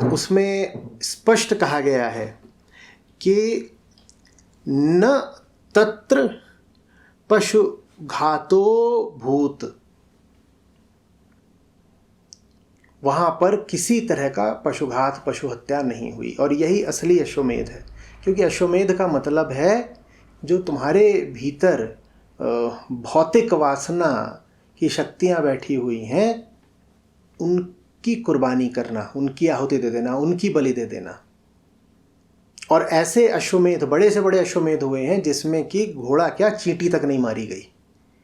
A: उसमें स्पष्ट कहा गया है कि न तत्र पशु घातो भूत, वहाँ पर किसी तरह का पशुघात, पशु हत्या नहीं हुई। और यही असली अश्वमेध है, क्योंकि अश्वमेध का मतलब है जो तुम्हारे भीतर भौतिक वासना की शक्तियाँ बैठी हुई हैं उनकी कुर्बानी करना, उनकी आहुति दे देना, उनकी बलि दे देना। और ऐसे अश्वमेध, बड़े से बड़े अश्वमेध हुए हैं जिसमें कि घोड़ा क्या, चींटी तक नहीं मारी गई,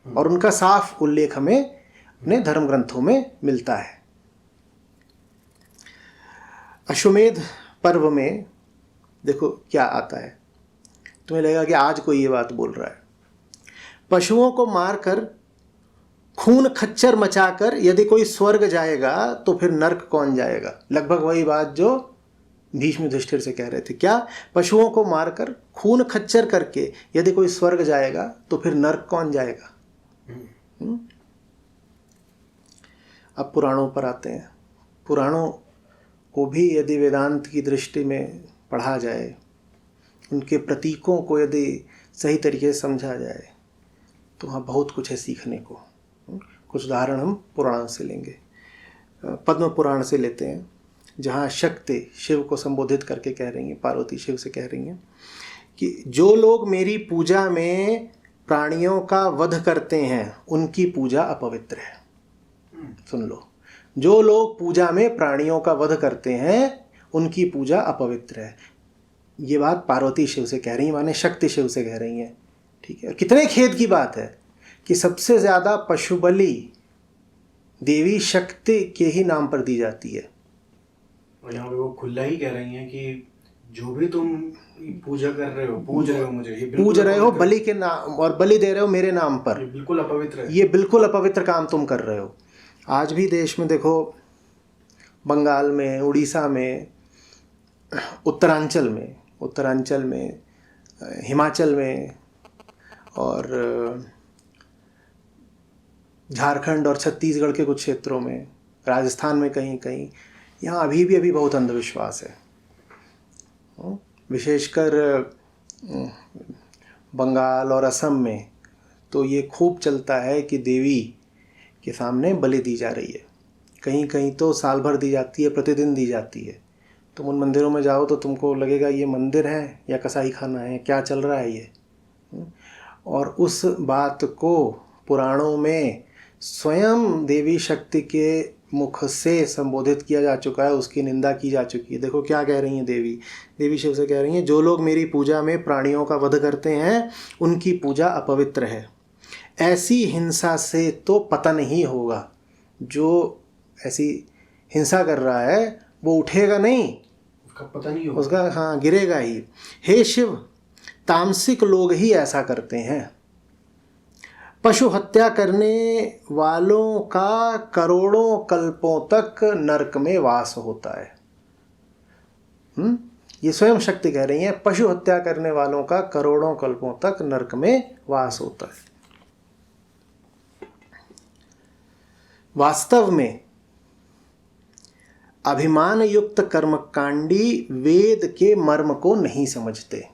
A: और उनका साफ उल्लेख हमें अपने धर्म ग्रंथों में मिलता है। अश्वमेध पर्व में देखो क्या आता है, तुम्हें लगेगा कि आज कोई ये बात बोल रहा है। पशुओं को मारकर खून खच्चर मचाकर यदि कोई स्वर्ग जाएगा तो फिर नर्क कौन जाएगा। लगभग वही बात जो भीष्म युधिष्ठिर से कह रहे थे। क्या? पशुओं को मारकर खून खच्चर करके यदि कोई स्वर्ग जाएगा तो फिर नर्क कौन जाएगा। अब पुराणों पर आते हैं। पुराणों को भी यदि वेदांत की दृष्टि में पढ़ा जाए, उनके प्रतीकों को यदि सही तरीके से समझा जाए, तो वहाँ बहुत कुछ है सीखने को। कुछ उदाहरण हम पुराण से लेंगे। पद्म पुराण से लेते हैं, जहाँ शक्ति शिव को संबोधित करके कह रही हैं, पार्वती शिव से कह रही हैं कि जो लोग मेरी पूजा में प्राणियों का वध करते हैं उनकी पूजा अपवित्र है। सुन लो, जो लोग पूजा में प्राणियों का वध करते हैं उनकी पूजा अपवित्र है। ये बात पार्वती शिव से कह रही हैं, माने शक्ति शिव से कह रही हैं। ठीक है, कितने खेद की बात है कि सबसे ज़्यादा पशु बलि देवी शक्ति के ही नाम पर दी जाती है।
C: और यहाँ पे वो खुला ही कह रही हैं कि जो भी तुम पूजा कर रहे हो, पूज रहे हो मुझे, ये
A: पूज रहे हो बलि के नाम, और बलि दे रहे हो मेरे नाम पर,
C: ये बिल्कुल अपवित्र है।
A: ये बिल्कुल अपवित्र काम तुम कर रहे हो। आज भी देश में देखो, बंगाल में, उड़ीसा में, उत्तरांचल में, हिमाचल में, और झारखंड और छत्तीसगढ़ के कुछ क्षेत्रों में, राजस्थान में कहीं कहीं, यहाँ अभी बहुत अंधविश्वास है। विशेषकर बंगाल और असम में तो ये खूब चलता है कि देवी के सामने बलि दी जा रही है। कहीं कहीं तो साल भर दी जाती है, प्रतिदिन दी जाती है। तुम उन मंदिरों में जाओ तो तुमको लगेगा ये मंदिर है या कसाई खाना है, क्या चल रहा है ये। और उस बात को पुराणों में स्वयं देवी शक्ति के मुख से संबोधित किया जा चुका है, उसकी निंदा की जा चुकी है। देखो क्या कह रही हैं देवी शिव से कह रही हैं, जो लोग मेरी पूजा में प्राणियों का वध करते हैं उनकी पूजा अपवित्र है। ऐसी हिंसा से तो पतन ही होगा। जो ऐसी हिंसा कर रहा है वो उठेगा नहीं,
C: उसका पता नहीं होगा,
A: उसका हाँ गिरेगा ही। हे शिव, तामसिक लोग ही ऐसा करते हैं। पशु हत्या करने वालों का करोड़ों कल्पों तक नरक में वास होता है। ये स्वयं शक्ति कह रही है, पशु हत्या करने वालों का करोड़ों कल्पों तक नरक में वास होता है। वास्तव में अभिमान युक्त कर्मकांडी वेद के मर्म को नहीं समझते।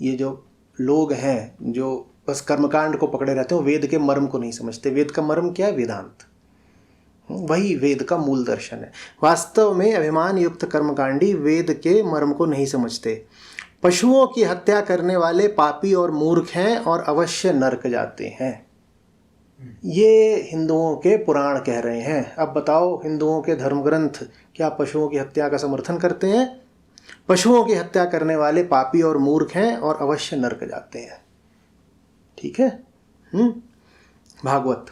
A: ये जो लोग हैं जो बस कर्मकांड को पकड़े रहते हैं, वेद के मर्म को नहीं समझते। वेद का मर्म क्या है? वेदांत, वही वेद का मूल दर्शन है। वास्तव में अभिमान युक्त कर्मकांडी वेद के मर्म को नहीं समझते। पशुओं की हत्या करने वाले पापी और मूर्ख हैं और अवश्य नरक जाते हैं। ये हिंदुओं के पुराण कह रहे हैं। अब बताओ, हिंदुओं के धर्म ग्रंथ क्या पशुओं की हत्या का समर्थन करते हैं? पशुओं की हत्या करने वाले पापी और मूर्ख हैं और अवश्य नरक जाते हैं। ठीक है। भागवत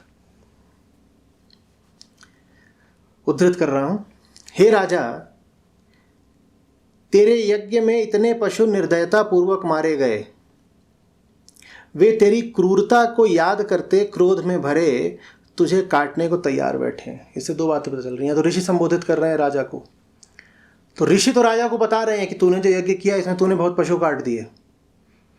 A: उद्धृत कर रहा हूं। हे राजा, तेरे यज्ञ में इतने पशु निर्दयता पूर्वक मारे गए, वे तेरी क्रूरता को याद करते क्रोध में भरे तुझे काटने को तैयार बैठे हैं। इससे दो बातें पता चल रही हैं। तो ऋषि संबोधित कर रहे हैं राजा को, तो ऋषि तो राजा को बता रहे हैं कि तूने जो यज्ञ किया इसमें तूने बहुत पशु काट दिए,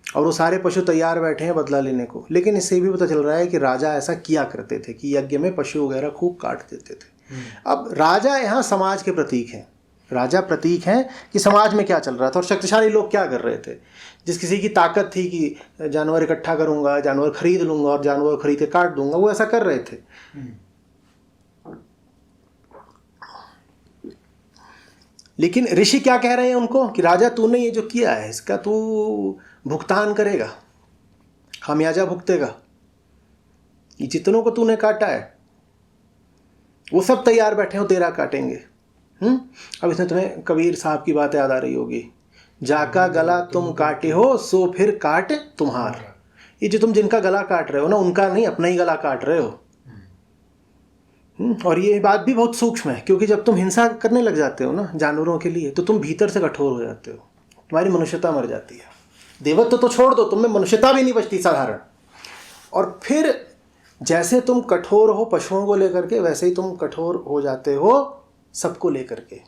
A: और वो सारे पशु तैयार बैठे हैं बदला लेने को। लेकिन इससे भी पता चल रहा है कि राजा ऐसा किया करते थे कि यज्ञ में पशु वगैरह खूब काट देते थे। अब राजा यहाँ समाज के प्रतीक हैं, राजा प्रतीक हैं कि समाज में क्या चल रहा था और शक्तिशाली लोग क्या कर रहे थे। जिस किसी की ताकत थी कि जानवर इकट्ठा करूंगा, जानवर खरीद लूंगा और जानवर खरीद के काट दूंगा, वो ऐसा कर रहे थे। लेकिन ऋषि क्या कह रहे हैं उनको कि राजा तूने ये जो किया है इसका तू भुगतान करेगा, खामियाजा भुगतेगा। ये जितनों को तूने काटा है वो सब तैयार बैठे हो तेरा काटेंगे। अब इसमें तुम्हें कबीर साहब की बात याद आ रही होगी, जाका गला तुम काटे हो सो फिर काट तुम्हार। ये जो तुम जिनका गला काट रहे हो ना, उनका नहीं, अपना ही गला काट रहे हो। और ये बात भी बहुत सूक्ष्म है, क्योंकि जब तुम हिंसा करने लग जाते हो ना जानवरों के लिए, तो तुम भीतर से कठोर हो जाते हो, तुम्हारी मनुष्यता मर जाती है। देवत्व तो छोड़ दो, तुम में मनुष्यता भी नहीं बचती साधारण। और फिर जैसे तुम कठोर हो पशुओं को लेकर के, वैसे ही तुम कठोर हो जाते हो सबको लेकर के,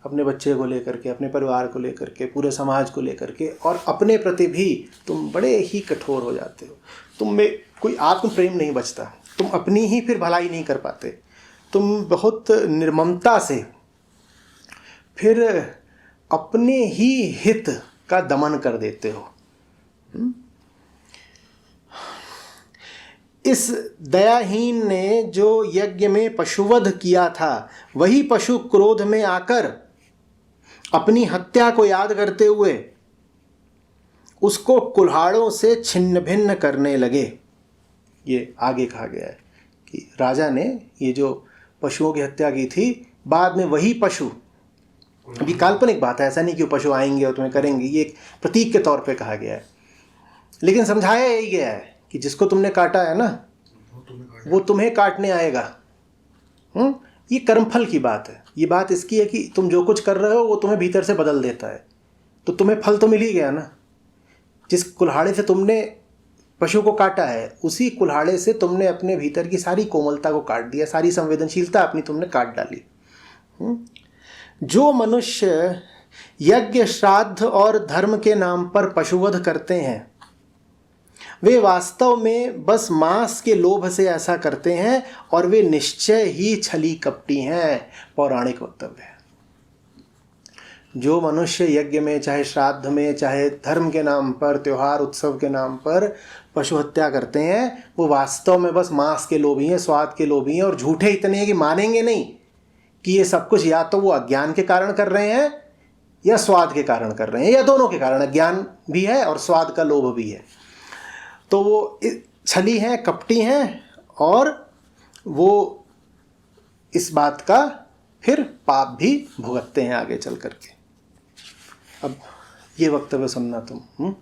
A: अपने बच्चे को लेकर के, अपने परिवार को लेकर के, पूरे समाज को लेकर के, और अपने प्रति भी तुम बड़े ही कठोर हो जाते हो। तुम में कोई आत्म प्रेम नहीं बचता, तुम अपनी ही फिर भलाई नहीं कर पाते, तुम बहुत निर्ममता से फिर अपने ही हित का दमन कर देते हो। इस दयाहीन ने जो यज्ञ में पशुवध किया था, वही पशु क्रोध में आकर अपनी हत्या को याद करते हुए उसको कुल्हाड़ों से छिन्न भिन्न करने लगे। ये आगे कहा गया है कि राजा ने ये जो पशुओं की हत्या की थी, बाद में वही पशु, अभी काल्पनिक बात है, ऐसा नहीं कि वो पशु आएंगे और तुम्हें करेंगे, ये एक प्रतीक के तौर पे कहा गया है। लेकिन समझाया यही गया है कि जिसको तुमने काटा है ना, वो तुम्हें काटने आएगा। ये कर्मफल की बात है। ये बात इसकी है कि तुम जो कुछ कर रहे हो वो तुम्हें भीतर से बदल देता है, तो तुम्हें फल तो मिल ही गया ना। जिस कुल्हाड़े से तुमने पशु को काटा है, उसी कुल्हाड़े से तुमने अपने भीतर की सारी कोमलता को काट दिया, सारी संवेदनशीलता अपनी तुमने काट डाली। जो मनुष्य यज्ञ, श्राद्ध और धर्म के नाम पर पशुवध करते हैं, वे वास्तव में बस मांस के लोभ से ऐसा करते हैं, और वे निश्चय ही छली कपटी हैं। पौराणिक वक्तव्य है। जो मनुष्य यज्ञ में, चाहे श्राद्ध में, चाहे धर्म के नाम पर, त्योहार उत्सव के नाम पर पशु हत्या करते हैं, वो वास्तव में बस मांस के लोभी हैं, स्वाद के लोभी हैं, और झूठे इतने हैं कि मानेंगे नहीं कि ये सब कुछ या तो वो अज्ञान के कारण कर रहे हैं या स्वाद के कारण कर रहे हैं, या दोनों के कारण, अज्ञान भी है और स्वाद का लोभ भी है। तो वो छली हैं, कपटी हैं, और वो इस बात का फिर पाप भी भुगतते हैं आगे चल करके। अब ये वक्तव्य सुनना तुम,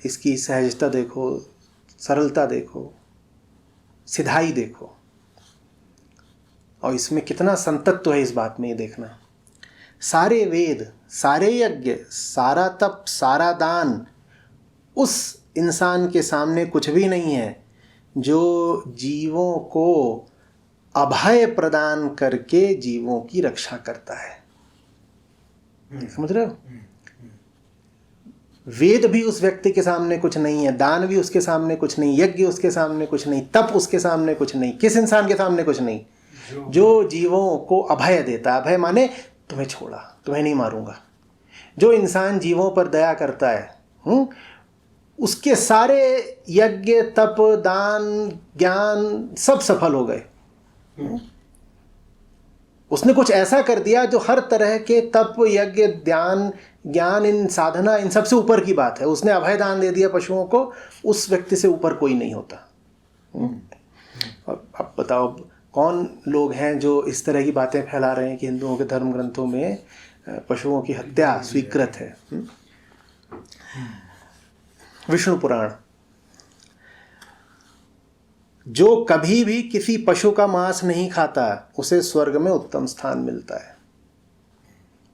A: इसकी सहजता देखो, सरलता देखो, सिधाई देखो, और इसमें कितना संतत्व है इस बात में, ये देखना। सारे वेद, सारे यज्ञ, सारा तप, सारा दान उस इंसान के सामने कुछ भी नहीं है जो जीवों को अभय प्रदान करके जीवों की रक्षा करता है। समझ रहे हो? वेद भी उस व्यक्ति के सामने कुछ नहीं है, दान भी उसके सामने कुछ नहीं, यज्ञ उसके सामने कुछ नहीं, तप उसके सामने कुछ नहीं। किस इंसान के सामने कुछ नहीं? जो जीवों को अभय देता। अभय माने तुम्हें छोड़ा, तुम्हें नहीं मारूंगा। जो इंसान जीवों पर दया करता है, उसके सारे यज्ञ, तप, दान, ज्ञान सब सफल हो गए। उसने कुछ ऐसा कर दिया जो हर तरह के तप, यज्ञ, ध्यान, ज्ञान, इन साधना, इन सबसे ऊपर की बात है। उसने अभय दान दे दिया पशुओं को, उस व्यक्ति से ऊपर कोई नहीं होता। अब बताओ कौन लोग हैं जो इस तरह की बातें फैला रहे हैं कि हिंदुओं के धर्म ग्रंथों में पशुओं की हत्या स्वीकृत है। विष्णु पुराण, जो कभी भी किसी पशु का मांस नहीं खाता उसे स्वर्ग में उत्तम स्थान मिलता है।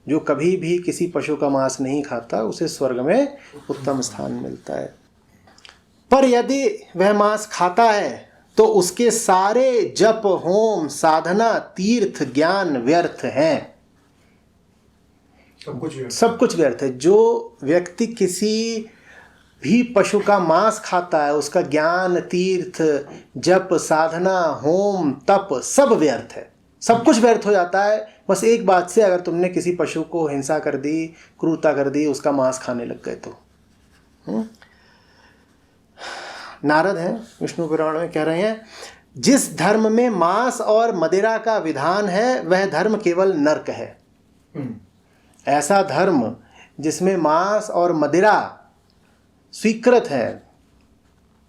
A: जो कभी भी किसी पशु का मांस नहीं खाता उसे स्वर्ग में उत्तम स्थान मिलता है। पर यदि वह मांस खाता है तो उसके सारे जप, होम, साधना, तीर्थ, ज्ञान व्यर्थ हैं। सब कुछ व्यर्थ है। जो व्यक्ति किसी भी पशु का मांस खाता है उसका ज्ञान, तीर्थ, जप, साधना, होम, तप सब व्यर्थ है। सब कुछ व्यर्थ हो जाता है बस एक बात से, अगर तुमने किसी पशु को हिंसा कर दी, क्रूरता कर दी, उसका मांस खाने लग गए तो। नारद हैं विष्णु पुराण में कह रहे हैं, जिस धर्म में मांस और मदिरा का विधान है वह धर्म केवल नरक है। ऐसा धर्म जिसमें मांस और मदिरा स्वीकृत है,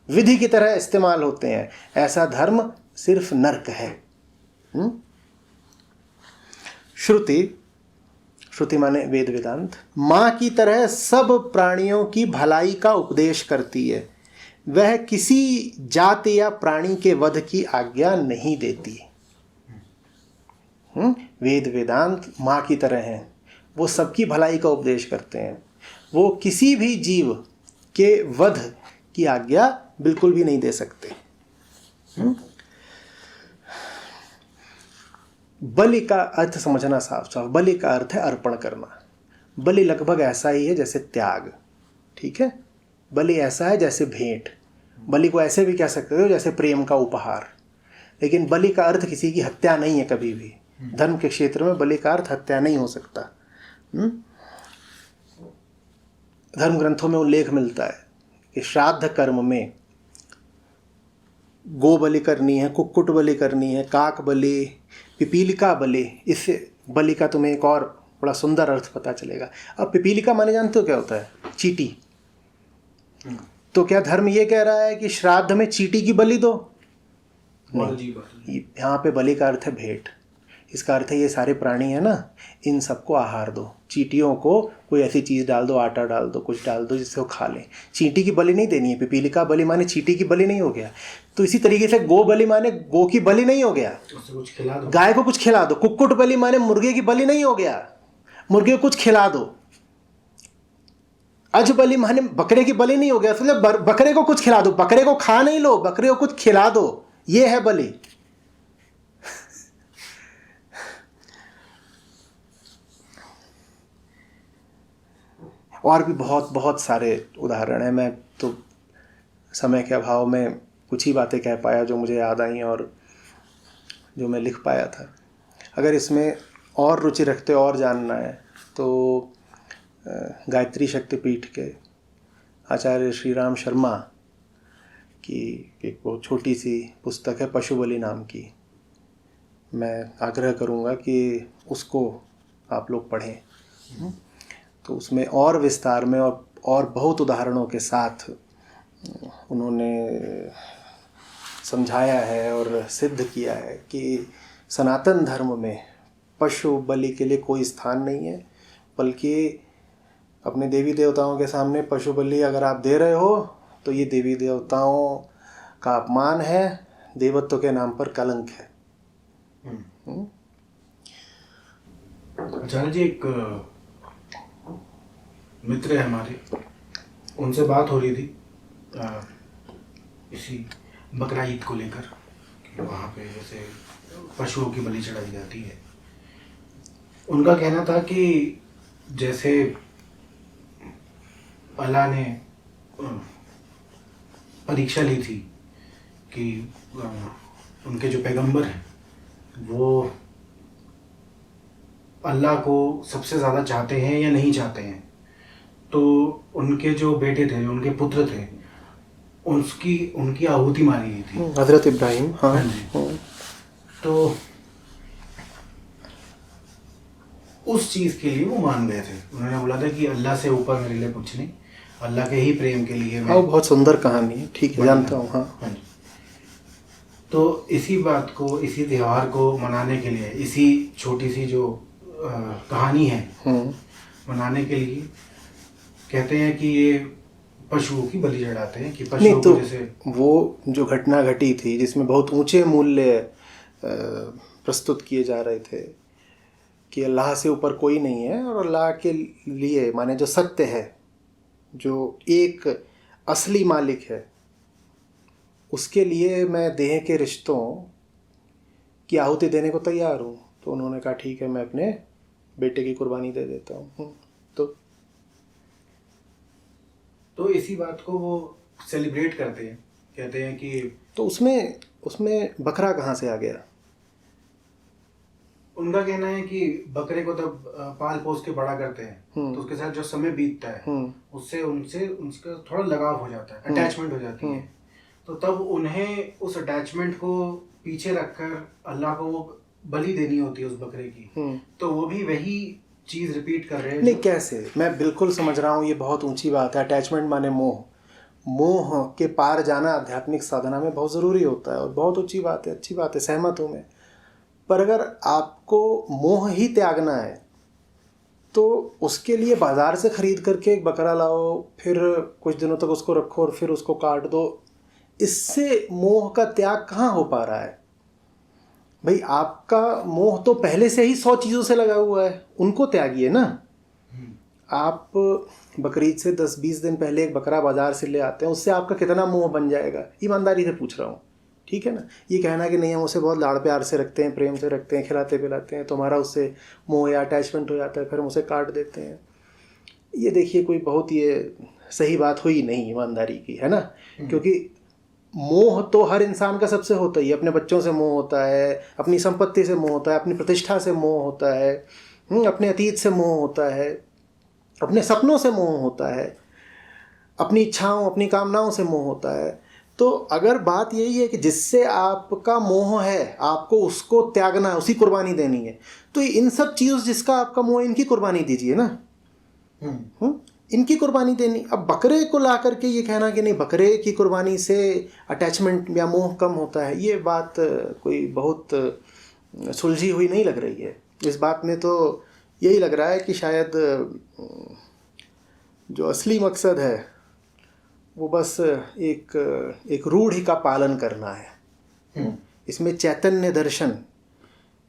A: विधि की तरह इस्तेमाल होते हैं, ऐसा धर्म सिर्फ नरक है। श्रुति माने वेद वेदांत माँ की तरह सब प्राणियों की भलाई का उपदेश करती है। वह किसी जाति या प्राणी के वध की आज्ञा नहीं देती। वेद वेदांत माँ की तरह हैं, वो सबकी भलाई का उपदेश करते हैं। वो किसी भी जीव के वध की आज्ञा बिल्कुल भी नहीं दे सकते। बलि का अर्थ समझना साफ साफ। बलि का अर्थ है अर्पण करना। बलि लगभग ऐसा ही है जैसे त्याग, ठीक है। बलि ऐसा है जैसे भेंट। बलि को ऐसे भी कह सकते हो जैसे प्रेम का उपहार। लेकिन बलि का अर्थ किसी की हत्या नहीं है कभी भी। धर्म के क्षेत्र में बलि का अर्थ हत्या नहीं हो सकता। धर्म ग्रंथों में उल्लेख मिलता है कि श्राद्ध कर्म में गो बलि करनी है, कुक्कुट बलि करनी है, काक बलि, पिपीलिका बलि। इससे बलि का तुम्हें एक और बड़ा सुंदर अर्थ पता चलेगा। अब पिपीलिका माने जानते हो क्या होता है? चींटी। तो क्या धर्म ये कह रहा है कि श्राद्ध में चींटी की बलि दो? नहीं, यहाँ पे बलि का अर्थ है भेंट। इसका अर्थ है ये सारे प्राणी है ना, इन सबको आहार दो। चींटियों को कोई ऐसी चीज़ डाल दो, आटा डाल दो, कुछ डाल दो जिससे वो खा लें। चींटी की बलि नहीं देनी है। पिपीलिका बलि माने चींटी की बलि नहीं हो गया। तो इसी तरीके से गो बलि माने गो की बलि नहीं हो गया,
C: कुछ खिला दो।
A: गाय को कुछ खिला दो। कुक्कुट बलि माने मुर्गे की बलि नहीं हो गया, मुर्गे को कुछ खिला दो। अज बलि माने बकरे की बलि नहीं हो गया, मतलब बकरे को कुछ खिला दो। बकरे को खा नहीं लो, बकरे को कुछ खिला दो, ये है बलि। और भी बहुत बहुत सारे उदाहरण हैं। मैं तो समय के अभाव में कुछ ही बातें कह पाया जो मुझे याद आई और जो मैं लिख पाया था। अगर इसमें और रुचि रखते और जानना है तो गायत्री शक्तिपीठ के आचार्य श्री राम शर्मा की एक वो छोटी सी पुस्तक है पशु बलि नाम की। मैं आग्रह करूँगा कि उसको आप लोग पढ़ें। तो उसमें और विस्तार में और बहुत उदाहरणों के साथ उन्होंने समझाया है और सिद्ध किया है कि सनातन धर्म में पशु बलि के लिए कोई स्थान नहीं है, बल्कि अपने देवी देवताओं के सामने पशु बलि अगर आप दे रहे हो तो ये देवी देवताओं का अपमान है, देवत्व के नाम पर कलंक है।
C: आचार्य जी, एक मित्र है हमारे, उनसे बात हो रही थी इसी बकरा ईद को लेकर कि वहाँ पे जैसे पशुओं की बलि चढ़ाई जाती है। उनका कहना था कि जैसे अल्लाह ने परीक्षा ली थी कि उनके जो पैगंबर हैं वो अल्लाह को सबसे ज़्यादा चाहते हैं या नहीं चाहते हैं। तो उनके जो बेटे थे, उनके पुत्र थे, उनकी आहुति मारी गई थी,
A: हजरत इब्राहिम। हाँ
C: जी। तो उस चीज़ के लिए वो मान गए थे। उन्होंने बोला था कि अल्लाह से ऊपर मेरे लिए कुछ नहीं, अल्लाह के ही प्रेम के लिए।
A: हाँ, बहुत सुंदर कहानी है। ठीक है, जानता हूँ। हाँ।
C: तो इसी बात को, इसी त्यौहार को मनाने के लिए, इसी छोटी सी जो कहानी है मनाने के लिए कहते हैं कि ये पशुओं की बलि चढ़ाते हैं कि
A: नहीं
C: पशुओं
A: तो
C: को जैसे
A: वो जो घटना घटी थी जिसमें बहुत ऊंचे मूल्य प्रस्तुत किए जा रहे थे कि अल्लाह से ऊपर कोई नहीं है और अल्लाह के लिए माने जो सत्य है, जो एक असली मालिक है, उसके लिए मैं देह के रिश्तों की आहुति देने को तैयार हूँ। तो उन्होंने कहा ठीक है, मैं अपने बेटे की कुर्बानी दे देता हूँ।
C: तो इसी बात को वो सेलिब्रेट करते हैं, कहते हैं कि
A: तो उसमें बकरा कहाँ से आ गया?
C: उनका कहना है कि बकरे को तब पाल पोस के बड़ा करते हैं तो उसके साथ जो समय बीतता है उससे उनसे उनका थोड़ा लगाव हो जाता है, अटैचमेंट हो जाती है। तो तब उन्हें उस अटैचमेंट को पीछे रखकर अल्लाह को वो बलि देनी होती है उस बकरे की। तो वो भी वही चीज रिपीट कर रहे हैं।
A: नहीं, कैसे? मैं बिल्कुल समझ रहा हूँ, ये बहुत ऊंची बात है। अटैचमेंट माने मोह के पार जाना आध्यात्मिक साधना में बहुत ज़रूरी होता है और बहुत ऊंची बात है, अच्छी बात है, सहमत हूँ मैं। पर अगर आपको मोह ही त्यागना है तो उसके लिए बाज़ार से ख़रीद करके एक बकरा लाओ, फिर कुछ दिनों तक उसको रखो और फिर उसको काट दो। इससे मोह का त्याग कहाँ हो पा रहा है? भाई, आपका मोह तो पहले से ही 100 चीज़ों से लगा हुआ है, उनको त्यागिए ना। आप बकरीद से 10-20 दिन पहले एक बकरा बाज़ार से ले आते हैं, उससे आपका कितना मोह बन जाएगा? ईमानदारी से पूछ रहा हूँ, ठीक है ना? ये कहना कि नहीं हम उसे बहुत लाड़ प्यार से रखते हैं, प्रेम से रखते हैं, खिलाते पिलाते हैं, तो हमारा उससे मोह या अटैचमेंट हो जाता है, फिर हम उसे काट देते हैं। ये देखिए, कोई बहुत ये सही बात हुई नहीं ईमानदारी की, है ना? क्योंकि मोह तो हर इंसान का सबसे होता ही है। अपने बच्चों से मोह होता है, अपनी संपत्ति से मोह होता है, अपनी प्रतिष्ठा से मोह होता है, अपने अतीत से मोह होता है, अपने सपनों से मोह होता है, अपनी इच्छाओं अपनी कामनाओं से मोह होता है। तो अगर बात यही है कि जिससे आपका मोह है आपको उसको त्यागना है, उसी कुर्बानी देनी है, तो इन सब चीज़ों जिसका आपका मोह, इनकी कुर्बानी दीजिए ना। इनकी कुर्बानी देनी। अब बकरे को ला करके ये कहना कि नहीं बकरे की कुर्बानी से अटैचमेंट या मोह कम होता है, ये बात कोई बहुत सुलझी हुई नहीं लग रही है। इस बात में तो यही लग रहा है कि शायद जो असली मकसद है वो बस एक रूढ़ि का पालन करना है। इसमें चैतन्य दर्शन,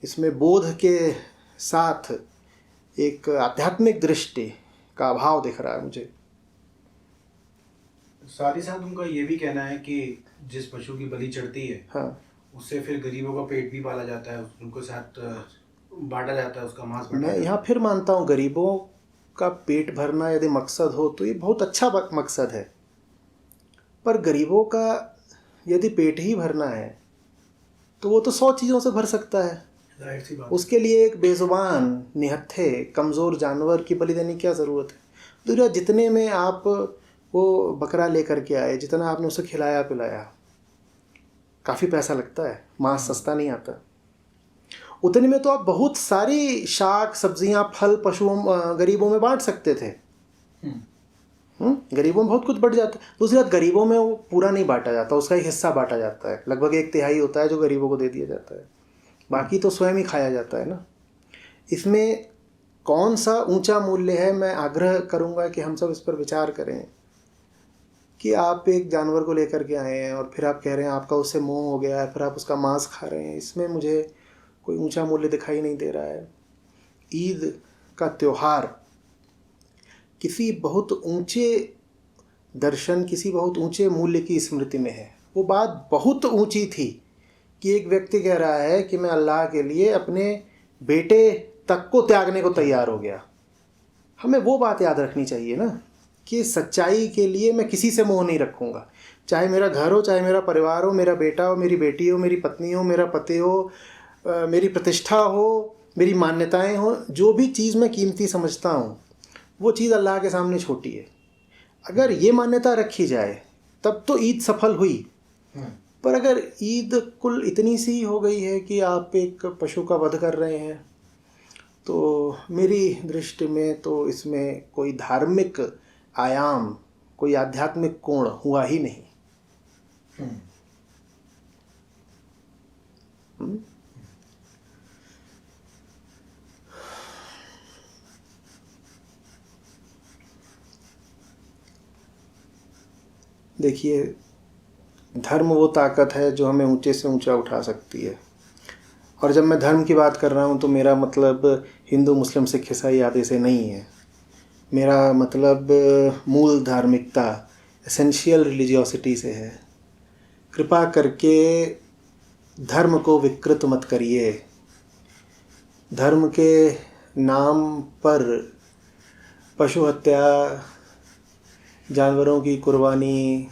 A: इसमें बोध के साथ एक आध्यात्मिक दृष्टि का अभाव दिख रहा है मुझे।
C: साथ ही साथ उनका ये भी कहना है कि जिस पशु की बलि चढ़ती है, हाँ, उससे फिर गरीबों का पेट भी पाला जाता है, उनको साथ बांटा जाता है, उसका मांस बांटा जाता है।
A: मैं यहाँ फिर मानता हूँ गरीबों का पेट भरना यदि मकसद हो तो ये बहुत अच्छा मकसद है, पर गरीबों का यदि पेट ही भरना है तो वो तो 100 चीज़ों से भर सकता है। उसके लिए एक बेजुबान निहत्थे कमज़ोर जानवर की बलि देने की क्या ज़रूरत है? दूसरा, जितने में आप वो बकरा लेकर के आए, जितना आपने उसे खिलाया पिलाया, काफ़ी पैसा लगता है, मांस सस्ता नहीं आता। उतने में तो आप बहुत सारी शाक सब्जियां फल पशुओं गरीबों में बांट सकते थे। गरीबों में बहुत कुछ बढ़ जाता है। दूसरी बात, गरीबों में वो पूरा नहीं बांटा जाता, उसका एक हिस्सा बांटा जाता है, लगभग 1/3 होता है जो गरीबों को दे दिया जाता है, बाकी तो स्वयं ही खाया जाता है ना। इसमें कौन सा ऊंचा मूल्य है? मैं आग्रह करूंगा कि हम सब इस पर विचार करें कि आप एक जानवर को लेकर के आए हैं और फिर आप कह रहे हैं आपका उससे मोह हो गया है, फिर आप उसका मांस खा रहे हैं। इसमें मुझे कोई ऊंचा मूल्य दिखाई नहीं दे रहा है। ईद का त्यौहार किसी बहुत ऊंचे दर्शन, किसी बहुत ऊंचे मूल्य की स्मृति में है। वो बात बहुत ऊंची थी कि एक व्यक्ति कह रहा है कि मैं अल्लाह के लिए अपने बेटे तक को त्यागने को तैयार हो गया। हमें वो बात याद रखनी चाहिए ना कि सच्चाई के लिए मैं किसी से मोह नहीं रखूँगा, चाहे मेरा घर हो, चाहे मेरा परिवार हो, मेरा बेटा हो, मेरी बेटी हो, मेरी पत्नी हो, मेरा पति हो, मेरी प्रतिष्ठा हो, मेरी मान्यताएं हो। जो भी चीज़ मैं कीमती समझता हूँ वो चीज़ अल्लाह के सामने छोटी है। अगर ये मान्यता रखी जाए तब तो ईद सफल हुई। पर अगर ईद कुल इतनी सी हो गई है कि आप एक पशु का वध कर रहे हैं, तो मेरी दृष्टि में तो इसमें कोई धार्मिक आयाम, कोई आध्यात्मिक कोण हुआ ही नहीं। देखिए, धर्म वो ताकत है जो हमें ऊंचे से ऊंचा उठा सकती है। और जब मैं धर्म की बात कर रहा हूँ तो मेरा मतलब हिंदू मुस्लिम सिख ईसाई आदि से नहीं है। मेरा मतलब मूल धार्मिकता, एसेंशियल रिलीजियोसिटी से है। कृपा करके धर्म को विकृत मत करिए। धर्म के नाम पर पशु हत्या, जानवरों की कुर्बानी,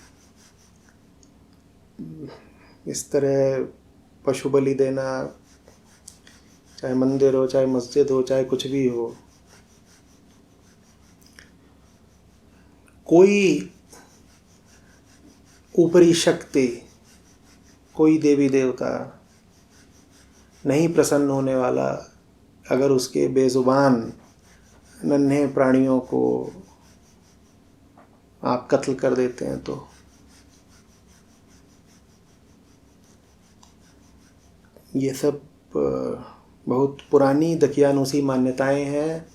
A: इस तरह पशु बलि देना, चाहे मंदिर हो, चाहे मस्जिद हो, चाहे कुछ भी हो, कोई ऊपरी शक्ति, कोई देवी देवता नहीं प्रसन्न होने वाला अगर उसके बेजुबान नन्हे प्राणियों को आप कत्ल कर देते हैं तो। ये सब बहुत पुरानी दकियानूसी मान्यताएं हैं।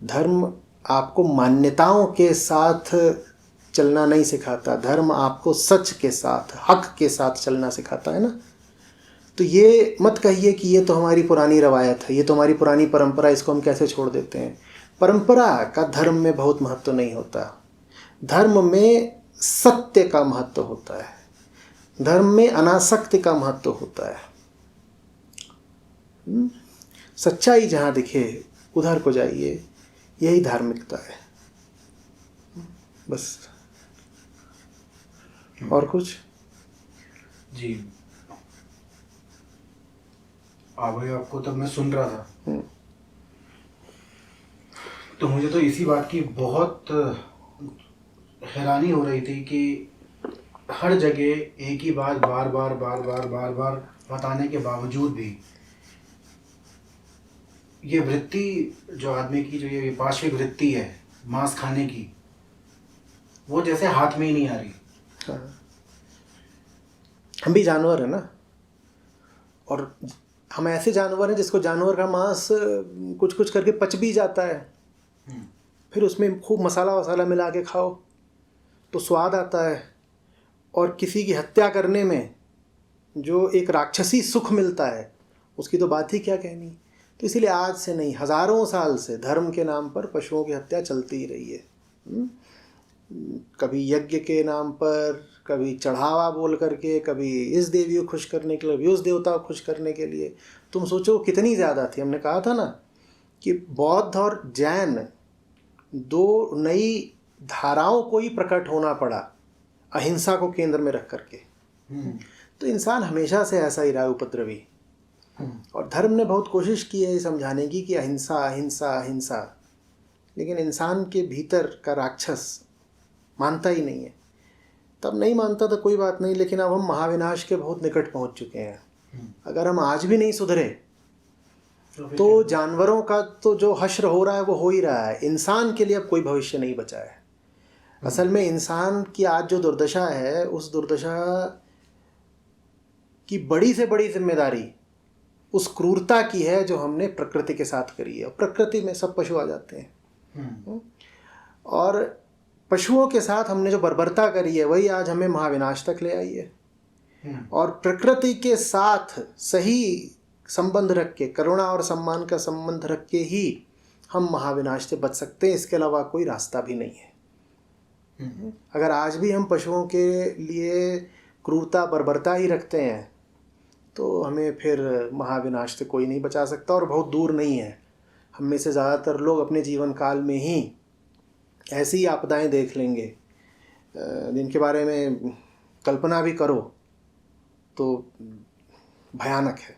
A: धर्म आपको मान्यताओं के साथ चलना नहीं सिखाता, धर्म आपको सच के साथ, हक के साथ चलना सिखाता है ना। तो ये मत कहिए कि ये तो हमारी पुरानी रवायत है, ये तो हमारी पुरानी परंपरा, इसको हम कैसे छोड़ देते हैं। परंपरा का धर्म में बहुत महत्व नहीं होता। धर्म में सत्य का महत्व होता है, धर्म में अनासक्ति का महत्व होता है। सच्चाई जहाँ दिखे उधर को जाइए, यही धार्मिकता है। बस। और कुछ?
C: जी, भाई आपको तब मैं सुन रहा था तो मुझे तो इसी बात की बहुत हैरानी हो रही थी कि हर जगह एक ही बात बार बार बताने के बावजूद भी ये वृत्ति जो आदमी की, जो ये पांचवी वृत्ति है मांस खाने की, वो जैसे हाथ में ही नहीं आ रही।
A: हाँ। हम भी जानवर है ना, और हम ऐसे जानवर हैं जिसको जानवर का मांस कुछ कुछ करके पच भी जाता है। फिर उसमें खूब मसाला वसाला मिला के खाओ तो स्वाद आता है। और किसी की हत्या करने में जो एक राक्षसी सुख मिलता है, उसकी तो बात ही क्या कहनी। तो इसीलिए आज से नहीं, हज़ारों साल से धर्म के नाम पर पशुओं की हत्या चलती ही रही है। कभी यज्ञ के नाम पर, कभी चढ़ावा बोल करके, कभी इस देवी को खुश करने के लिए, कभी उस देवता को खुश करने के लिए। तुम सोचो कितनी ज़्यादा थी। हमने कहा था ना कि बौद्ध और जैन दो नई धाराओं को ही प्रकट होना पड़ा, अहिंसा को केंद्र में रख करके। तो इंसान हमेशा से ऐसा ही रहा, उपद्रवी। और धर्म ने बहुत कोशिश की है समझाने की कि अहिंसा अहिंसा अहिंसा, लेकिन इंसान के भीतर का राक्षस मानता ही नहीं है। तब नहीं मानता तो कोई बात नहीं, लेकिन अब हम महाविनाश के बहुत निकट पहुंच चुके हैं। अगर हम आज भी नहीं सुधरे तो जानवरों का तो जो हश्र हो रहा है वो हो ही रहा है। इंसान के लिए अब कोई भविष्य नहीं बचा है। असल में इंसान की आज जो दुर्दशा है, उस दुर्दशा की बड़ी से बड़ी जिम्मेदारी उस क्रूरता की है जो हमने प्रकृति के साथ करी है। प्रकृति में सब पशु आ जाते हैं, और पशुओं के साथ हमने जो बर्बरता करी है वही आज हमें महाविनाश तक ले आई है। और प्रकृति के साथ सही संबंध रख के, करुणा और सम्मान का संबंध रख के ही हम महाविनाश से बच सकते हैं। इसके अलावा कोई रास्ता भी नहीं है। अगर आज भी हम पशुओं के लिए क्रूरता बर्बरता ही रखते हैं तो हमें फिर महाविनाश से कोई नहीं बचा सकता, और बहुत दूर नहीं है। हम में से ज़्यादातर लोग अपने जीवन काल में ही ऐसी आपदाएं देख लेंगे जिनके बारे में कल्पना भी करो तो भयानक है।